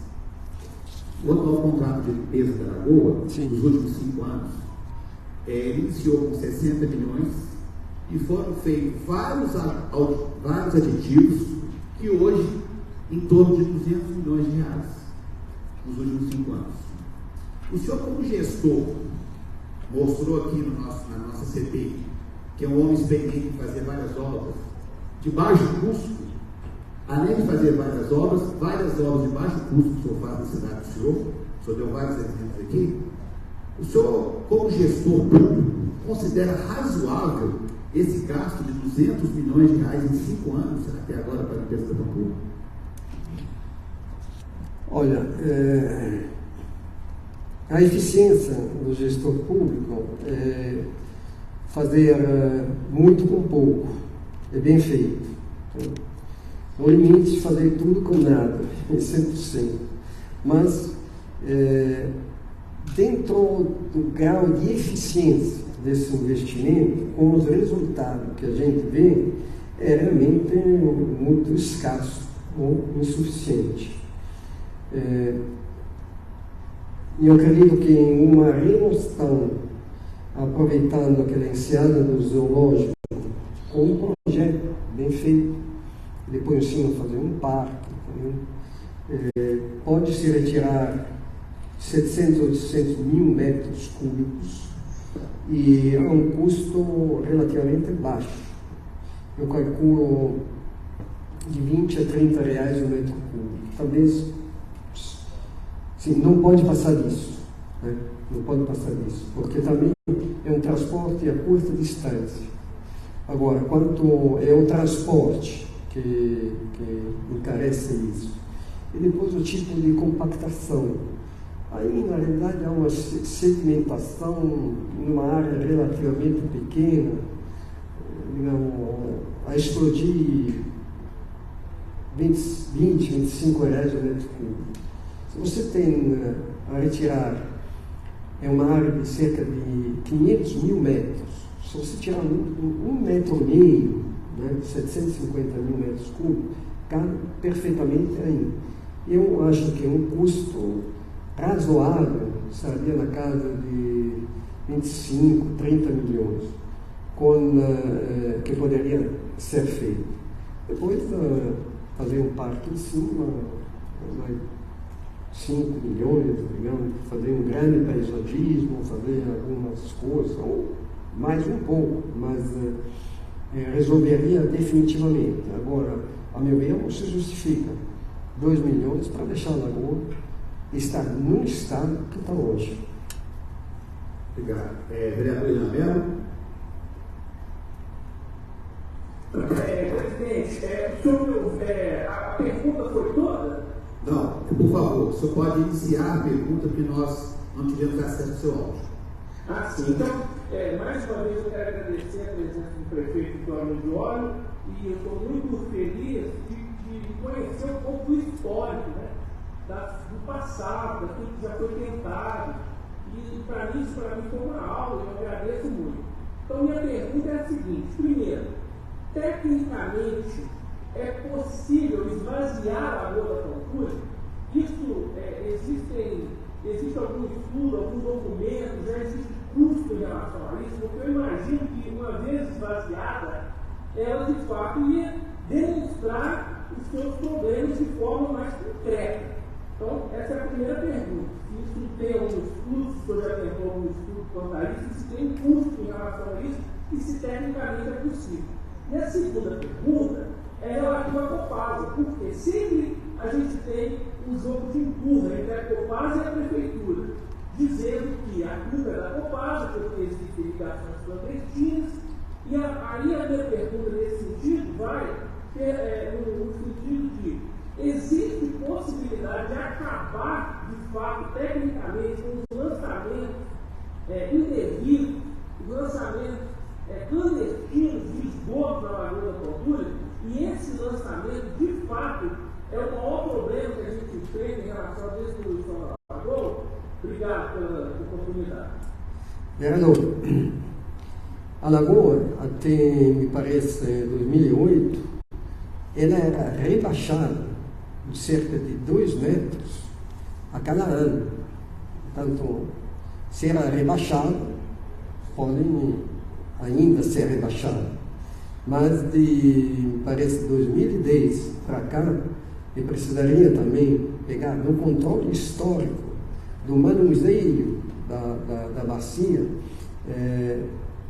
O atual contrato de limpeza da Lagoa, nos últimos 5 anos, iniciou com 60 milhões e foram feitos vários aditivos que hoje em torno de 200 milhões de reais nos últimos 5 anos. O senhor, como gestor, mostrou aqui na nossa CPI que é um homem experiente em fazer várias obras de baixo custo, além de fazer várias obras de baixo custo que o senhor faz na cidade do senhor, o senhor deu vários exemplos aqui, o senhor, como gestor público, considera razoável esse gasto de R$200 milhões em 5 anos, até agora, para a limpeza da Pampulha? Olha, a eficiência do gestor público é fazer muito com pouco, é bem feito. No limite de fazer tudo com nada, 100%. Mas, dentro do grau de eficiência desse investimento, com os resultados que a gente vê, é realmente muito escasso ou insuficiente. Eu acredito que em uma renovação, aproveitando aquela enseada do zoológico, com um projeto bem feito, depois ensina a fazer um parque, pode-se retirar 700 ou 800 mil metros cúbicos e a um custo relativamente baixo. Eu calculo de 20 a 30 reais o metro cúbico. Talvez, sim, não pode passar disso, né? Não pode passar disso, porque também é um transporte a curta distância. Agora, quanto é o transporte que encarece isso? E depois o tipo de compactação. Aí, na realidade, há uma sedimentação numa área relativamente pequena, digamos, a explodir 20, 25 reais o metro cúbico. Se você tem a retirar, é uma área de cerca de 500 mil metros, se você tirar um metro e meio, né, 750 mil metros cúbicos, cabe perfeitamente aí. Eu acho que um custo razoável estaria na casa de 25, 30 milhões, que poderia ser feito. Depois fazer um parque em cima, 5 milhões, digamos, fazer um grande paisagismo, fazer algumas coisas, ou mais um pouco, mas resolveria definitivamente. Agora, a meu ver, não se justifica 2 milhões para deixar a lagoa estar no estado que está hoje. Obrigado. Vereador Isabel. Presidente, a pergunta foi toda? Não, por favor, o senhor pode iniciar a pergunta, porque nós não tivemos acesso ao seu áudio. Sim. Então, mais uma vez eu quero agradecer a presença do prefeito Vitório de Óleo e eu estou muito feliz de conhecer um pouco do histórico, né, do passado, daquilo que já foi tentado. E para mim, isso foi uma aula, eu agradeço muito. Então, minha pergunta é a seguinte: primeiro, tecnicamente, é possível esvaziar a Lagoa da Pampulha? Isso, existe algum estudo, algum documento, já existe custo em relação a isso? Porque eu imagino que, uma vez esvaziada, ela de fato ia demonstrar os seus problemas de forma mais concreta. Então, essa é a primeira pergunta. Se isso tem algum estudo, se o senhor já tentou algum estudo quanto a isso, se tem custo em relação a isso e se tecnicamente é possível. E a segunda pergunta é relativa à Copasa, porque sempre a gente tem um jogo de empurra entre a Copasa e a Prefeitura, dizendo que a culpa é da Copasa, porque existe ligações clandestinas, e aí a minha pergunta nesse sentido vai no sentido de: existe possibilidade de acabar, de fato, tecnicamente, com os lançamentos indevidos, os lançamentos clandestinos de esgoto na Lagoa da Pampulha? E esse lançamento, de fato, é o maior problema que a gente enfrenta em relação à destruição da Lagoa? Obrigado pela oportunidade. Vereador, a Lagoa, até, me parece, 2008, ela era rebaixada de cerca de 2 metros a cada ano. Portanto, se era rebaixada, podem ainda ser rebaixada. Mas me parece, 2010 para cá, eu precisaria também pegar no controle histórico do manuseio da bacia,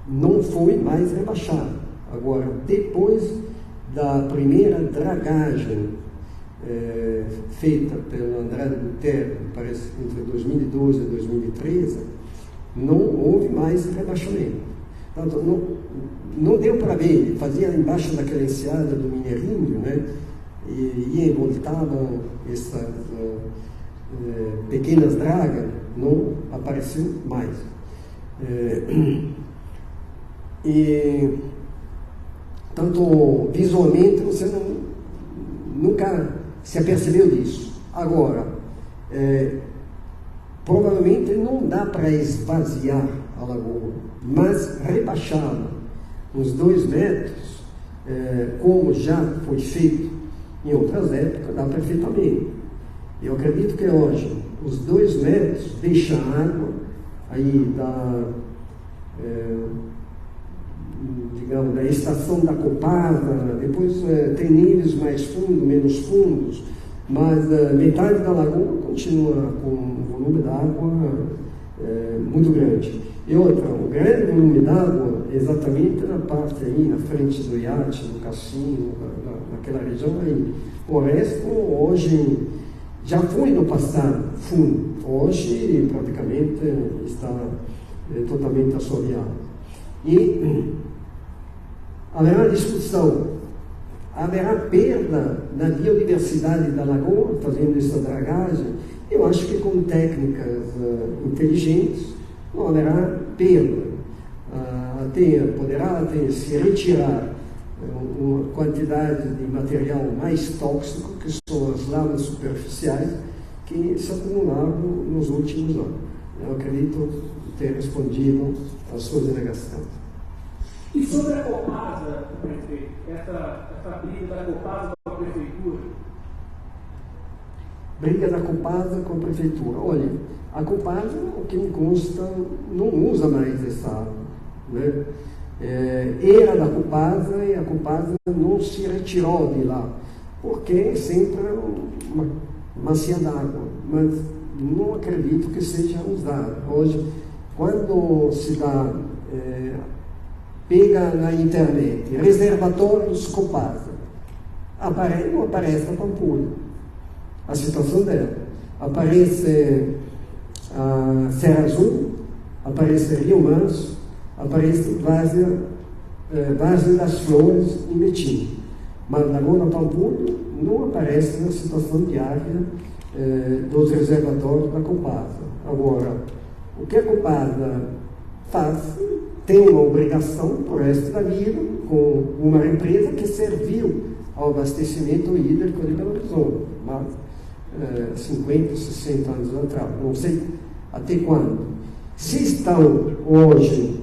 não foi mais rebaixado. Agora, depois da primeira dragagem feita pelo Andrade Gutierrez, parece entre 2012 e 2013, não houve mais rebaixamento. Portanto, não deu para ver, ele fazia embaixo daquela enseada do Mineirinho, né? E voltavam essas pequenas dragas, não apareceu mais. E tanto visualmente você nunca se apercebeu disso. Agora, provavelmente não dá para esvaziar a lagoa, mas rebaixá-la uns 2 metros, como já foi feito em outras épocas, dá perfeitamente. Eu acredito que hoje os 2 metros deixa a água aí digamos, da estação da Copasa, depois tem níveis mais fundos, menos fundos, mas metade da lagoa continua com um volume d'água muito grande. E outra, o grande volume d'água exatamente na parte aí, na frente do iate, do cassino, naquela região aí. O resto, hoje, já foi no passado fundo, hoje praticamente está totalmente assoreado. E haverá discussão, haverá perda na biodiversidade da lagoa, fazendo essa dragagem. Eu acho que com técnicas inteligentes não haverá perda. Poderá se retirar uma quantidade de material mais tóxico, que são as lavas superficiais, que se acumularam nos últimos anos. Eu acredito ter respondido a sua delegação. E sobre a Copasa, prefeito, essa briga da Copasa com a prefeitura? Briga da Copasa com a prefeitura. Olha, a Copasa, o que me consta, não usa mais essa água, né? Era da Copasa e a Copasa não se retirou de lá, porque sempre é uma macia d'água, mas não acredito que seja usada. Hoje, quando se dá, pega na internet, reservatórios Copasa, não aparece a Pampulha, a situação dela. Aparece a Serra Azul, aparece Rio Manso, aparece Várzea das Flores e Betim. Mas Lagoa da Pampulha não aparece na situação diária dos reservatórios da Copasa. Agora, o que a Copasa faz, tem uma obrigação por resto da vida com uma empresa que serviu ao abastecimento hídrico de Belo Horizonte, mas 50, 60 anos atrás, não sei até quando. Se estão hoje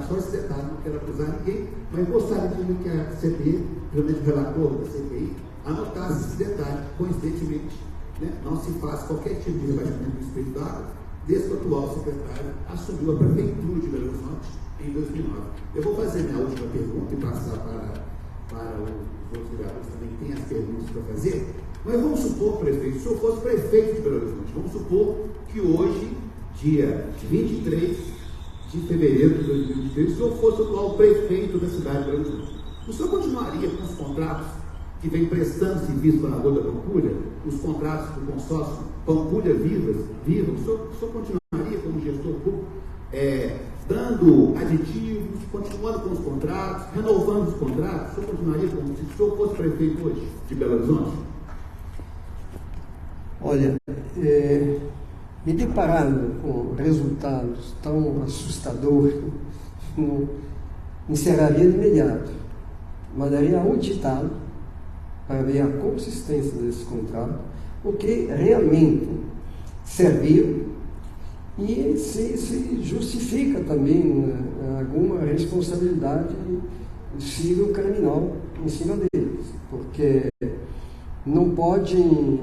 só esse detalhe, não quero acusar ninguém, mas gostaria que a CPI, principalmente o relator da CPI, anotasse esse detalhe. Coincidentemente, né, não se faz qualquer tipo de rebaixamento do espírito d'água desde que o atual secretário assumiu a Prefeitura de Belo Horizonte em 2009. Eu vou fazer minha última pergunta e passar para os outros vereadores também que têm as perguntas para fazer. Mas vamos supor, prefeito, se o senhor fosse prefeito de Belo Horizonte, vamos supor que hoje, dia 23 de fevereiro de 2023, o senhor fosse o atual prefeito da cidade de Belo Horizonte. O senhor continuaria com os contratos que vem prestando serviço para a Rua da Pampulha, os contratos do consórcio Pampulha Viva, o senhor continuaria como gestor público, dando aditivos, continuando com os contratos, renovando os contratos? O senhor continuaria como se o senhor fosse prefeito hoje de Belo Horizonte? Olha, me deparando com resultados tão assustadores, encerraria de imediato, mandaria auditá-lo para ver a consistência desse contrato, o que realmente serviu e se justifica também alguma responsabilidade civil criminal em cima deles, porque não pode, o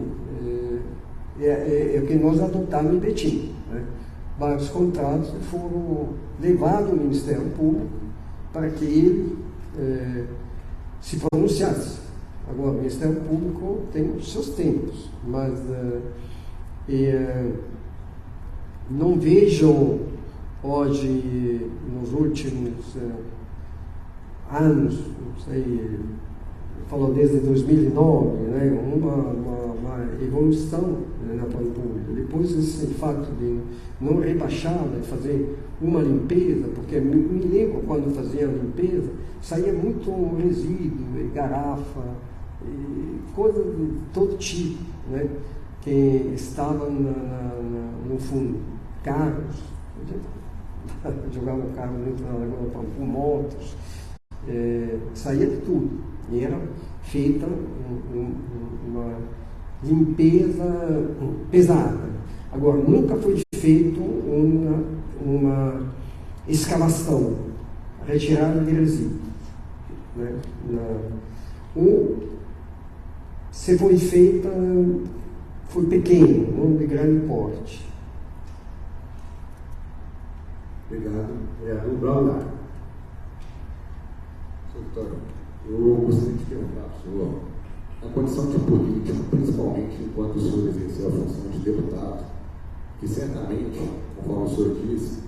que nós adotamos em Betim, né? Vários contratos foram levados ao Ministério Público para que ele se pronunciasse. Agora, o Ministério Público tem os seus tempos, mas não vejo hoje, nos últimos anos, não sei, falou desde 2009, né, uma evolução, né, na Pampulha. Depois esse fato de não rebaixar, né, fazer uma limpeza, porque me lembro quando fazia a limpeza, saía muito resíduo, garrafa, e coisas de todo tipo, né, que estavam no fundo. Carros, jogava o carro dentro da Lagoa Pampulha, motos, saía de tudo. E era feita uma limpeza pesada. Agora, nunca foi feita uma escavação, retirada de resíduos, né? Se foi feita, foi pequeno, não de grande porte. Obrigado. Vereador Braulio. Senhor Vitório, eu gostaria de perguntar ao senhor, na condição de político, principalmente enquanto o senhor exerceu a função de deputado, que certamente, conforme o senhor disse,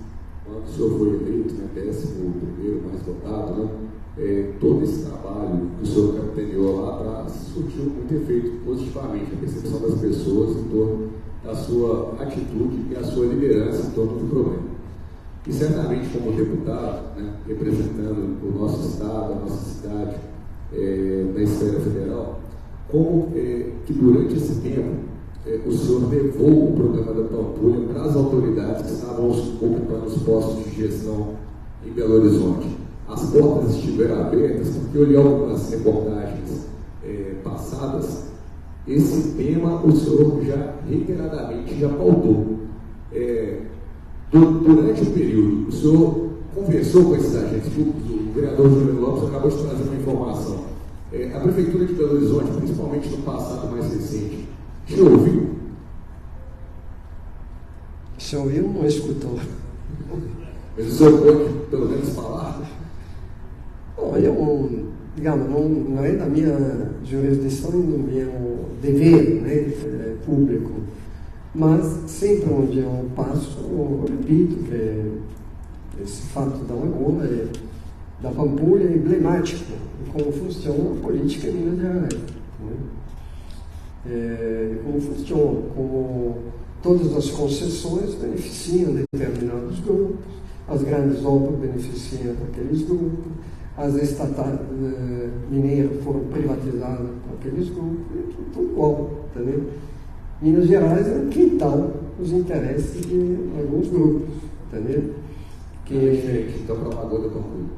quando o senhor foi eleito, né, 11º mais votado, né, todo esse trabalho que o senhor capitaneou lá atrás surtiu muito efeito positivamente a percepção das pessoas em torno da sua atitude e a sua liderança em torno do problema. E certamente, como deputado, né, representando o nosso estado, a nossa cidade, na esfera federal, como que durante esse tempo o senhor levou o problema da Pampulha para as autoridades que estavam ocupando os postos de gestão em Belo Horizonte? As portas estiveram abertas, porque eu li algumas reportagens passadas, esse tema o senhor já reiteradamente já pautou. Durante o período, o senhor conversou com esses agentes públicos, o vereador Júlio Lopes acabou de trazer uma informação. A Prefeitura de Belo Horizonte, principalmente no passado mais recente, te ouviu? Se ouviu, não escutou. Mas o senhor pode, pelo menos, falar? Bom, eu, digamos, não é da minha jurisdição e do meu dever, né, público. Mas sempre onde eu passo, eu repito que esse fato da Lagoa, da Pampulha, é emblemático de como funciona a política em Minas Gerais. Né? Como funciona, como todas as concessões beneficiam determinados grupos, as grandes obras beneficiam aqueles grupos, as estatais mineiras foram privatizadas por aqueles grupos, tudo igual, entendeu? Minas Gerais é um quintal os interesses de alguns grupos, entendeu? Então, para a Lagoa da Pampulha.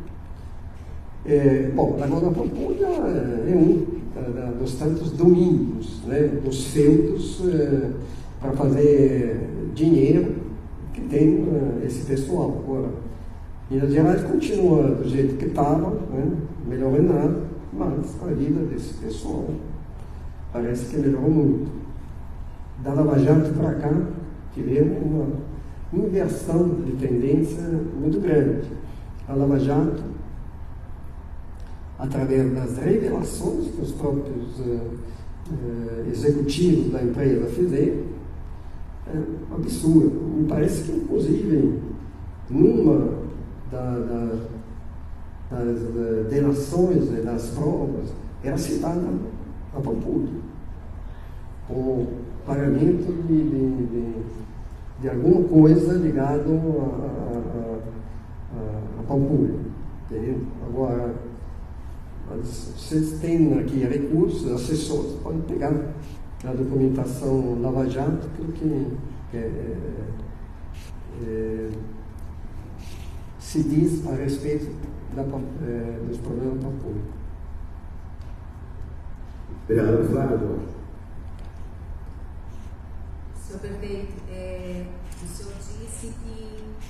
Bom, a Lagoa da Pampulha é dos tantos domínios, né, dos feudos para fazer dinheiro que tem esse pessoal. Agora, Minas Gerais continua do jeito que estava, né, melhorou em nada, mas a vida desse pessoal parece que melhorou muito. Da Lava Jato para cá, tivemos inversão de tendência muito grande. A Lava Jato, através das revelações que os próprios executivos da empresa fizeram, é absurdo. Me parece que, inclusive, numa das delações e das provas, era citada a Pampulha como pagamento de alguma coisa ligado a Pampulha. Agora, vocês têm aqui recursos, assessores, podem pegar a documentação Lava Jato, que se diz a respeito dos problemas da Pampulha. Vereador Flávio. Senhor prefeito, o senhor disse que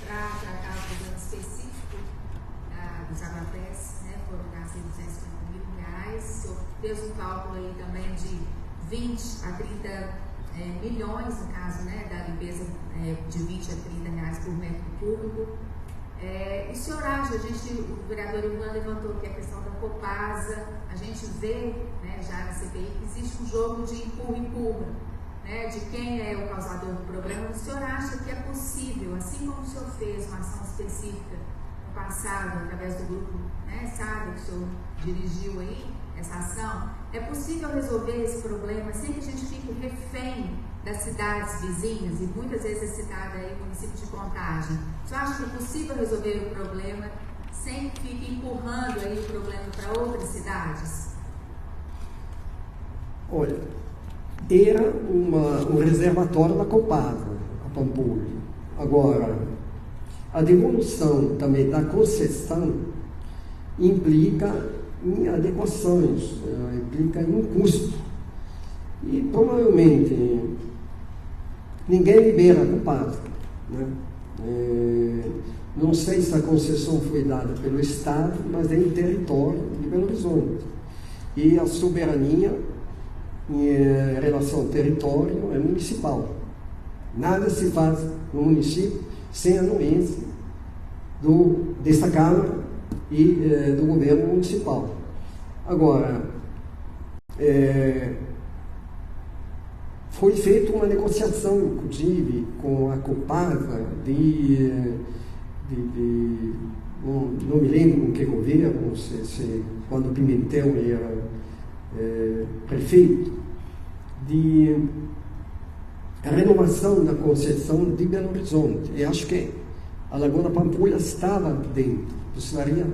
para tratar o problema específico dos aguapés, né, foram gastos R$ 250 mil. O senhor fez um cálculo aí também de 20 a 30 milhões, no caso, né, da limpeza de 20 a 30 reais por metro cúbico. E o senhor acha, o vereador Ivan levantou aqui a questão da Copasa, a gente vê, né, já na CPI que existe um jogo de empurra-empurra, né, de quem é o causador do problema. O senhor acha que é possível, assim como o senhor fez uma ação específica no passado, através do grupo, né, sabe, que o senhor dirigiu aí, essa ação, é possível resolver esse problema sem que a gente fique refém das cidades vizinhas, e muitas vezes é citada aí o município de Contagem? O senhor acha que é possível resolver o problema sem que fique empurrando aí o problema para outras cidades? Olha, era um reservatório da Copasa, a Pampulha. Agora, a devolução também da concessão implica em adequações, implica em um custo. E provavelmente ninguém libera a Copasa, né? Não sei se a concessão foi dada pelo Estado, mas é em território de Belo Horizonte. E a soberania em relação ao território é municipal. Nada se faz no município sem anuência desta Câmara e do governo municipal. Agora, foi feita uma negociação, inclusive, com a Copasa não me lembro com que governo, quando Pimentel era prefeito, de renovação da concessão de Belo Horizonte. E acho que a Lagoa da Pampulha estava dentro. Precisaria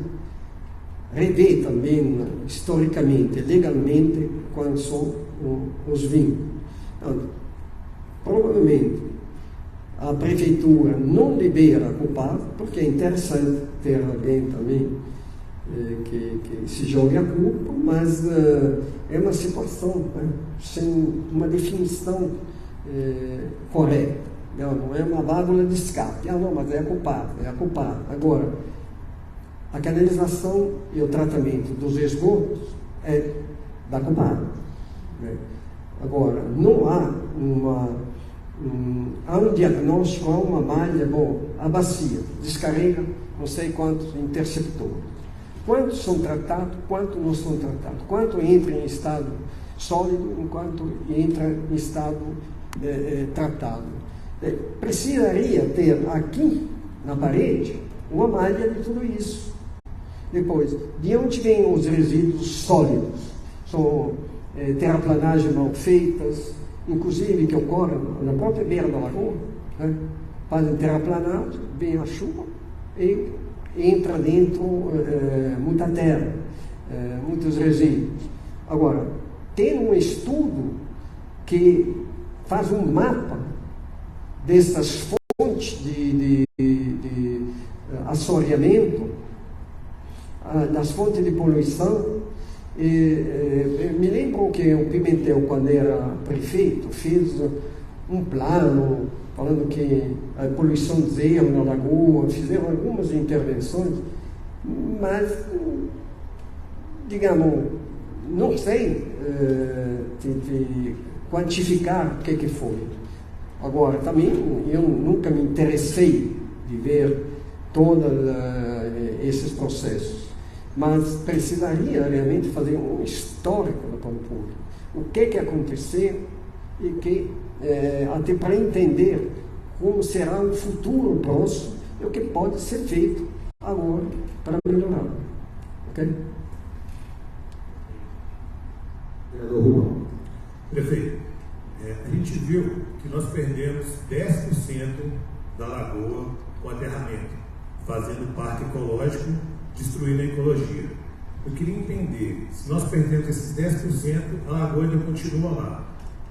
rever também, historicamente, legalmente, quais são os vínculos. Então, provavelmente a prefeitura não libera a Copasa, porque é interessante ter alguém também que se jogue a culpa, mas é uma situação, né, sem uma definição correta. Não é uma válvula de escape. Não, mas é a Copasa. Agora, a canalização e o tratamento dos esgotos é da Copasa, né? Agora, não há há um diagnóstico, há uma malha, a bacia descarrega não sei quantos interceptores. Quantos são tratados, quantos não são tratados, quanto entra em estado sólido, enquanto entra em estado tratado. Precisaria ter aqui na parede uma malha de tudo isso. Depois, de onde vêm os resíduos sólidos? São terraplanagens mal feitas, inclusive que ocorrem na própria beira da lagoa, né? Fazem terraplanado, vem a chuva e entra dentro muita terra, muitos resíduos. Agora, tem um estudo que faz um mapa dessas fontes de assoreamento, das fontes de poluição. Me lembro que o Pimentel, quando era prefeito, fez um plano falando que a poluição zero na lagoa, fizeram algumas intervenções, mas, digamos, não sei quantificar o que foi. Agora, também eu nunca me interessei de ver todos esses processos, mas precisaria realmente fazer um histórico da Pampulha. O que aconteceu e até para entender como será o futuro próximo e o que pode ser feito agora para melhorar. Ok? Vereador Rubão. Prefeito, a gente viu que nós perdemos 10% da lagoa com aterramento, fazendo o parque ecológico, destruindo a ecologia. Eu queria entender, se nós perdemos esses 10%, a lagoa ainda continua lá.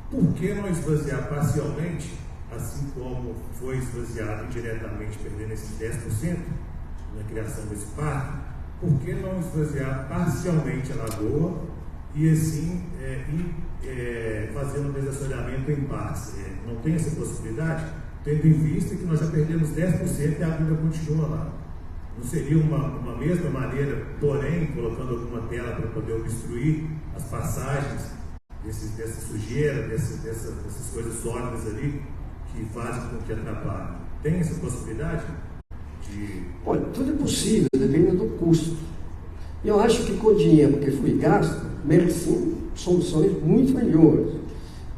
Por que não esvaziar parcialmente, assim como foi esvaziado indiretamente, perdendo esses 10% na criação desse parque? Por que não esvaziar parcialmente a lagoa e assim fazendo um desassoreamento em partes? Não tem essa possibilidade? Tendo em vista que nós já perdemos 10% e a água ainda continua lá. Não seria uma mesma maneira, porém, colocando alguma tela para poder obstruir as passagens dessa sujeira, dessas coisas sólidas ali, que fazem com que atrapalhem? Tem essa possibilidade? Olha, tudo é possível, depende do custo. Eu acho que com o dinheiro que foi gasto, merecem soluções muito melhores.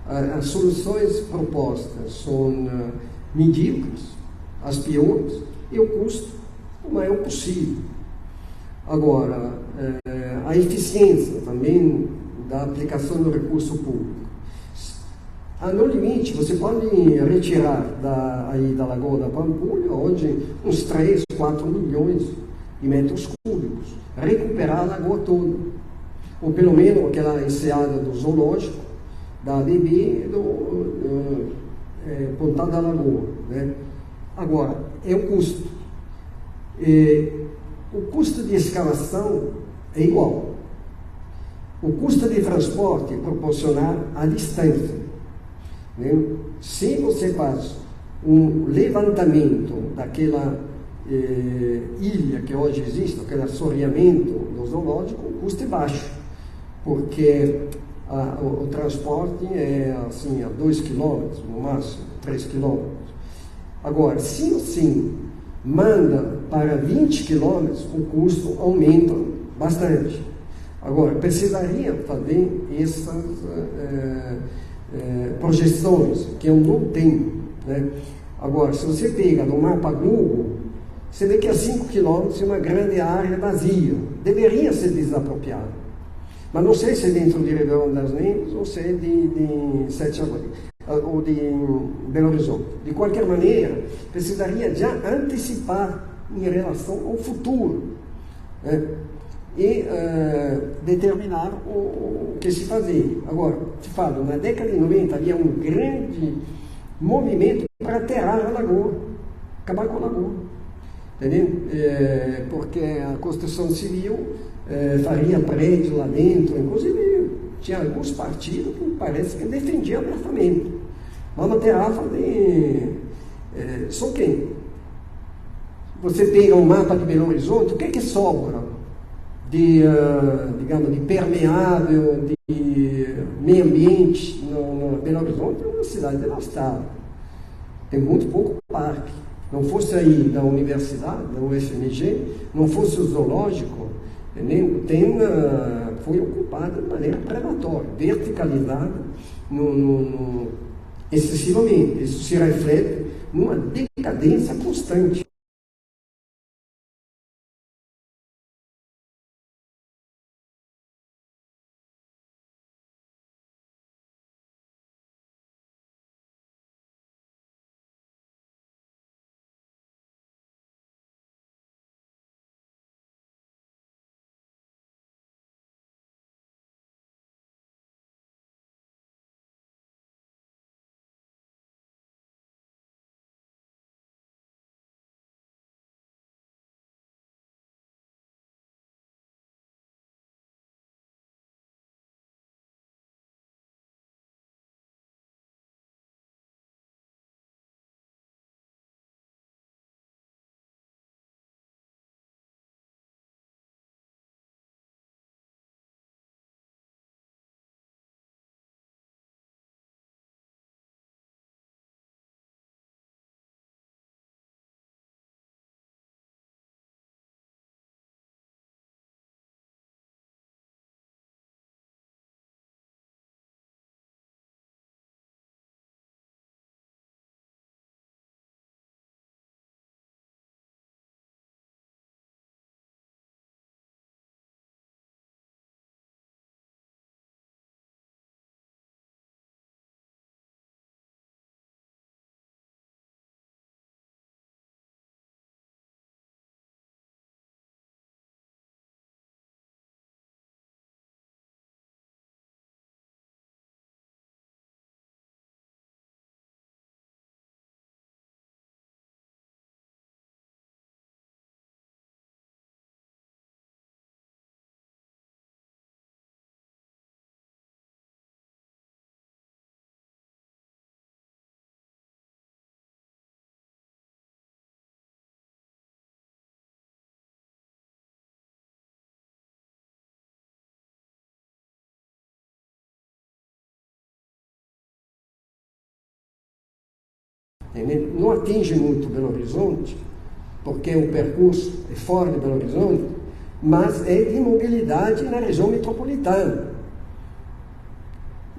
As soluções propostas são medíocres, as piores, e o custo o maior possível. Agora, a eficiência também da aplicação do recurso público. No limite, você pode retirar da Lagoa da Pampulha hoje uns 3, 4 milhões de metros cúbicos, recuperar a lagoa toda, ou pelo menos aquela enseada do zoológico, da ADB e do Pontal da Lagoa, né? Agora, é o custo. O custo de escavação é igual. O custo de transporte é proporcional à distância, né? Se você faz um levantamento daquela ilha que hoje existe, aquele assoreamento do zoológico, o custo é baixo, porque o transporte é assim, a 2 km, no máximo, 3 km. Agora, se você manda para 20 km, o custo aumenta bastante. Agora, precisaria fazer essas projeções, que eu não tenho, né? Agora, se você pega no mapa Google, você vê que a 5 km é uma grande área vazia, deveria ser desapropriada. Mas não sei se é dentro de Ribeirão das Neves ou se é de Sete Lagoas, ou de Belo Horizonte. De qualquer maneira, precisaria já antecipar em relação ao futuro, né? E determinar o que se fazer. Agora, te falo, na década de 90 havia um grande movimento para aterrar a lagoa, acabar com a lagoa, entendeu? Porque a construção civil faria prédio lá dentro, inclusive tinha alguns partidos que parece que defendiam abertamente. Vamos aterrar, fazer... Só que você pega um mapa de Belo Horizonte, o que sobra digamos, de permeável, de meio ambiente no Belo Horizonte? É uma cidade devastada. Tem muito pouco parque. Não fosse aí da universidade, da UFMG, não fosse o zoológico, foi ocupado de maneira predatória, verticalizada excessivamente. Isso se reflete numa decadência constante. entendeu? Não atinge muito Belo Horizonte, porque o percurso é fora de Belo Horizonte, mas é de mobilidade na região metropolitana.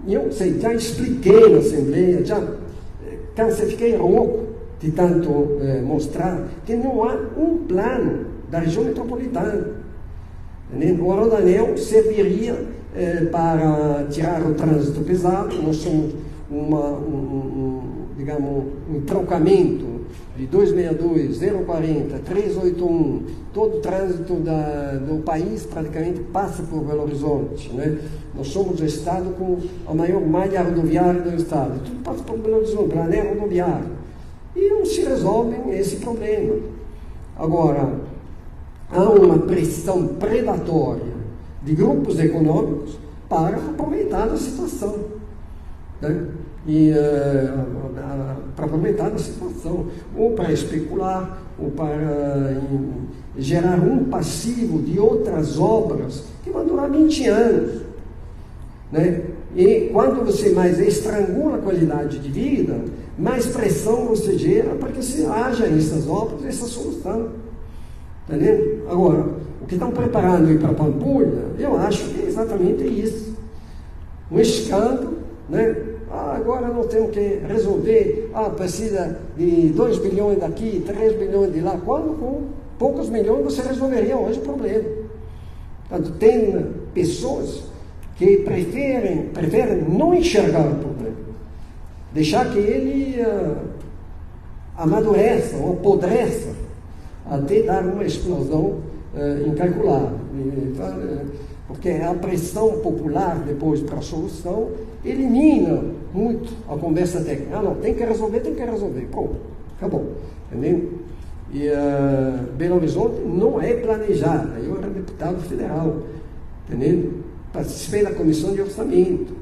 Eu sei, já expliquei na Assembleia, fiquei rouco de tanto mostrar que não há um plano da região metropolitana. O Rodoanel serviria para tirar o trânsito pesado. Nós somos um trocamento de 262, 040, 381, todo o trânsito do país praticamente passa por Belo Horizonte, né? Nós somos o estado com a maior malha rodoviária do estado, tudo passa por Belo Horizonte, pela anel rodoviário, e não se resolve esse problema. Agora, há uma pressão predatória de grupos econômicos para aproveitar a situação, né? Para aproveitar a situação, ou para especular, ou para gerar um passivo de outras obras que vão durar 20 anos, né? E quando você mais estrangula a qualidade de vida, mais pressão você gera para que se haja essas obras, essa solução. Entendeu? Agora, o que estão preparando aí para Pampulha, eu acho que é exatamente isso. Um escândalo, né? Agora nós temos que resolver, precisa de 2 bilhões daqui, 3 bilhões de lá, quando com poucos milhões você resolveria hoje o problema. Portanto, tem pessoas que preferem não enxergar o problema, deixar que ele amadureça ou apodreça até dar uma explosão incalculável. Porque a pressão popular depois para a solução elimina muito a conversa técnica. Não, tem que resolver. Pronto, acabou. Entendeu? E Belo Horizonte não é planejada. Eu era deputado federal, entendeu? Participei da comissão de orçamento.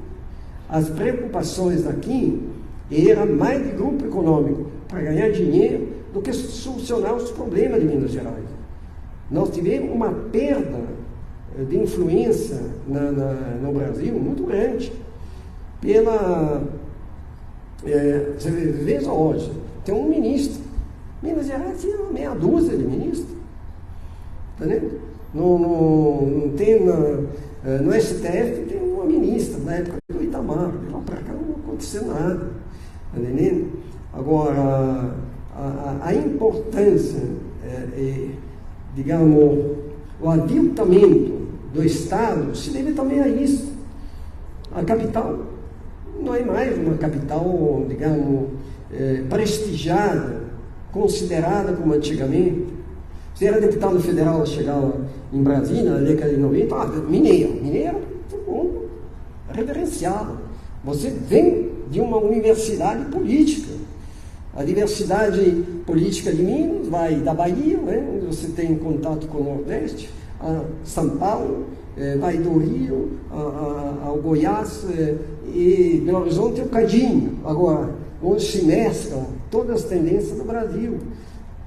As preocupações aqui eram mais de grupo econômico para ganhar dinheiro do que solucionar os problemas de Minas Gerais. Nós tivemos uma perda de influência no Brasil muito grande. Você veja hoje, tem um ministro. Minas Gerais tinha meia dúzia de ministros. Entendeu? Não tem no STF tem uma ministra na época do Itamar. De lá para cá não aconteceu nada. Entendeu? Agora, a importância, digamos, o aviltamento do Estado se deve também a isso. A capital não é mais uma capital, digamos, prestigiada, considerada como antigamente. Você era deputado federal, chegava em Brasília, na década de 90, mineiro era todo mundo reverenciado. Você vem de uma universidade política. A diversidade política de Minas vai da Bahia, né, onde você tem contato com o Nordeste, a São Paulo, vai do Rio ao Goiás, e Belo Horizonte é o Cadinho. Agora, onde se mesclam todas as tendências do Brasil.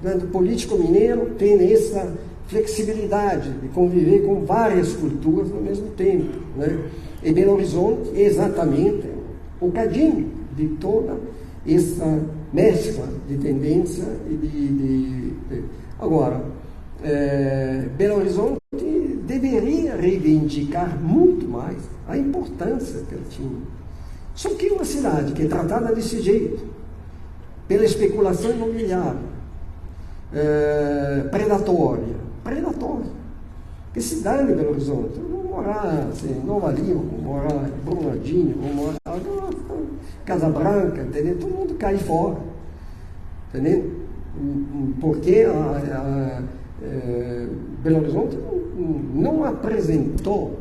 O político mineiro tem essa flexibilidade de conviver com várias culturas ao mesmo tempo, né? E Belo Horizonte é exatamente o cadinho de toda essa mescla de tendência e Agora, Belo Horizonte deveria reivindicar muito mais a importância que ele tinha. Só que uma cidade que é tratada desse jeito, pela especulação imobiliária, predatória, que se dá em Belo Horizonte. Eu vou morar em Nova Lima, vou morar em Brumadinho, vou morar em Casa Branca, entendeu? Todo mundo cai fora, entendeu? Porque Belo Horizonte não apresentou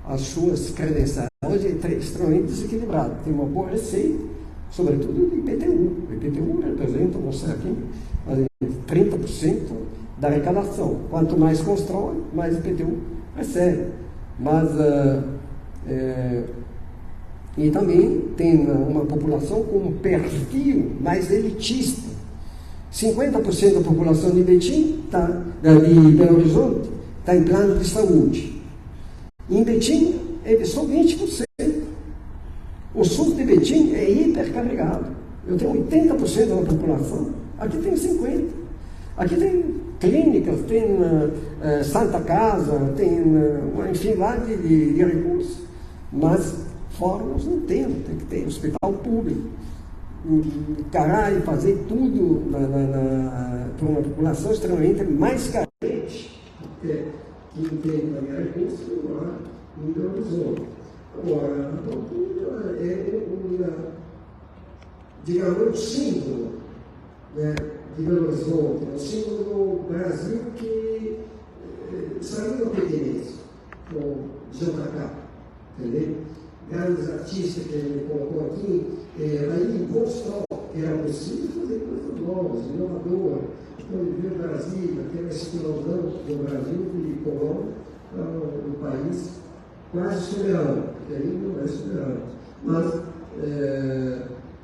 as suas credenciais. Hoje é extremamente desequilibrado. Tem uma boa receita, sobretudo do IPTU. O IPTU representa, não sei aqui, 30% da arrecadação. Quanto mais constrói, mais IPTU recebe. Mas, e também tem uma população com um perfil mais elitista. 50% da população de Betim, de Belo Horizonte, está em plano de saúde. Em Betim, é só 20%. O SUS de Betim é hipercarregado. Eu tenho 80% da população, aqui tem 50%. Aqui tem clínicas, tem Santa Casa, tem uma infinidade de recursos, mas fora nós não temos, tem que ter hospital público. Caralho, fazer tudo para uma população extremamente mais carente, porque quem tem também recursos não usou. Agora, a Pampulha é digamos, um símbolo, né, de Belo Horizonte, um símbolo do Brasil que saiu da pequenez, com JK, entendeu? Grandes artistas que ele colocou aqui, aí mostrou que era possível fazer coisas novas, inovadoras. Então ele viu Brasília, que era esse explosão do Brasil e colônia para um país quase soberano, porque ainda não é soberano, mas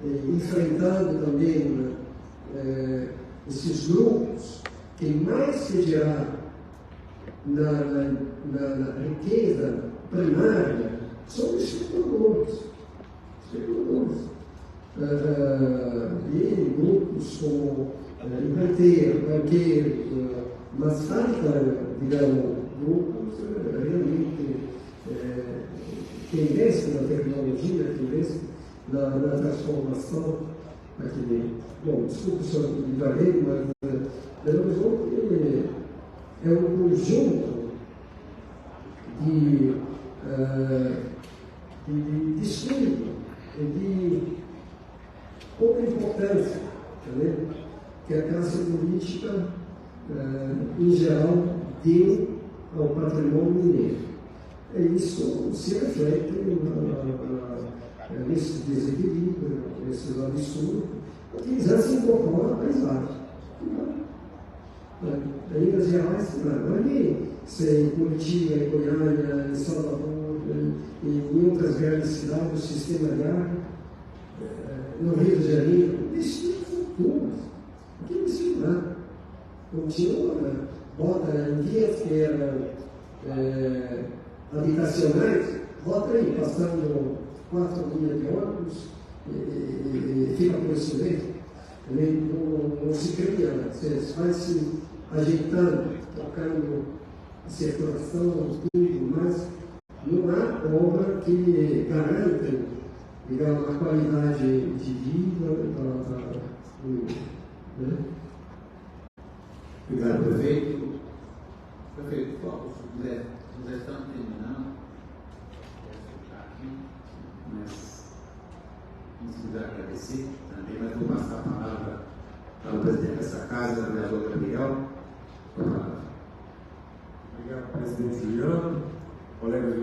enfrentando também esses grupos que mais que gerar na riqueza primária são especuladores. E grupos como empreiteiros, banqueiros, mas falta, digamos, grupos realmente que investem na tecnologia, que investem na transformação aqui. Bom, desculpe se eu divaguei, mas Belo Horizonte é um conjunto de estudo, de pouca importância, entendeu? Que a classe política, em geral, deu ao patrimônio mineiro. Isso se reflete nesse desequilíbrio, nesses absurdos, porque eles já se incorporam à paisagem. Em Minas Gerais, ali, em Curitiba, em Goiânia, em Salvador, em outras grandes cidades, o sistema agrário, no Rio de Janeiro, investiu em futuras. Aqui não investiu nada. Continua, bota em vias que eram habitacionais, bota aí, passando 4 linhas de ônibus e fica por isso mesmo. Não se cria, você vai se ajeitando, tocando a circulação, tudo, mas não há obra que garanta, digamos, a qualidade de vida né? Obrigado, prefeito. Prefeito, José, estamos terminando. Mas nos quiser agradecer também, mas vou passar a palavra para o presidente dessa casa, o vereador Gabriel. Obrigado, presidente Juliano, colegas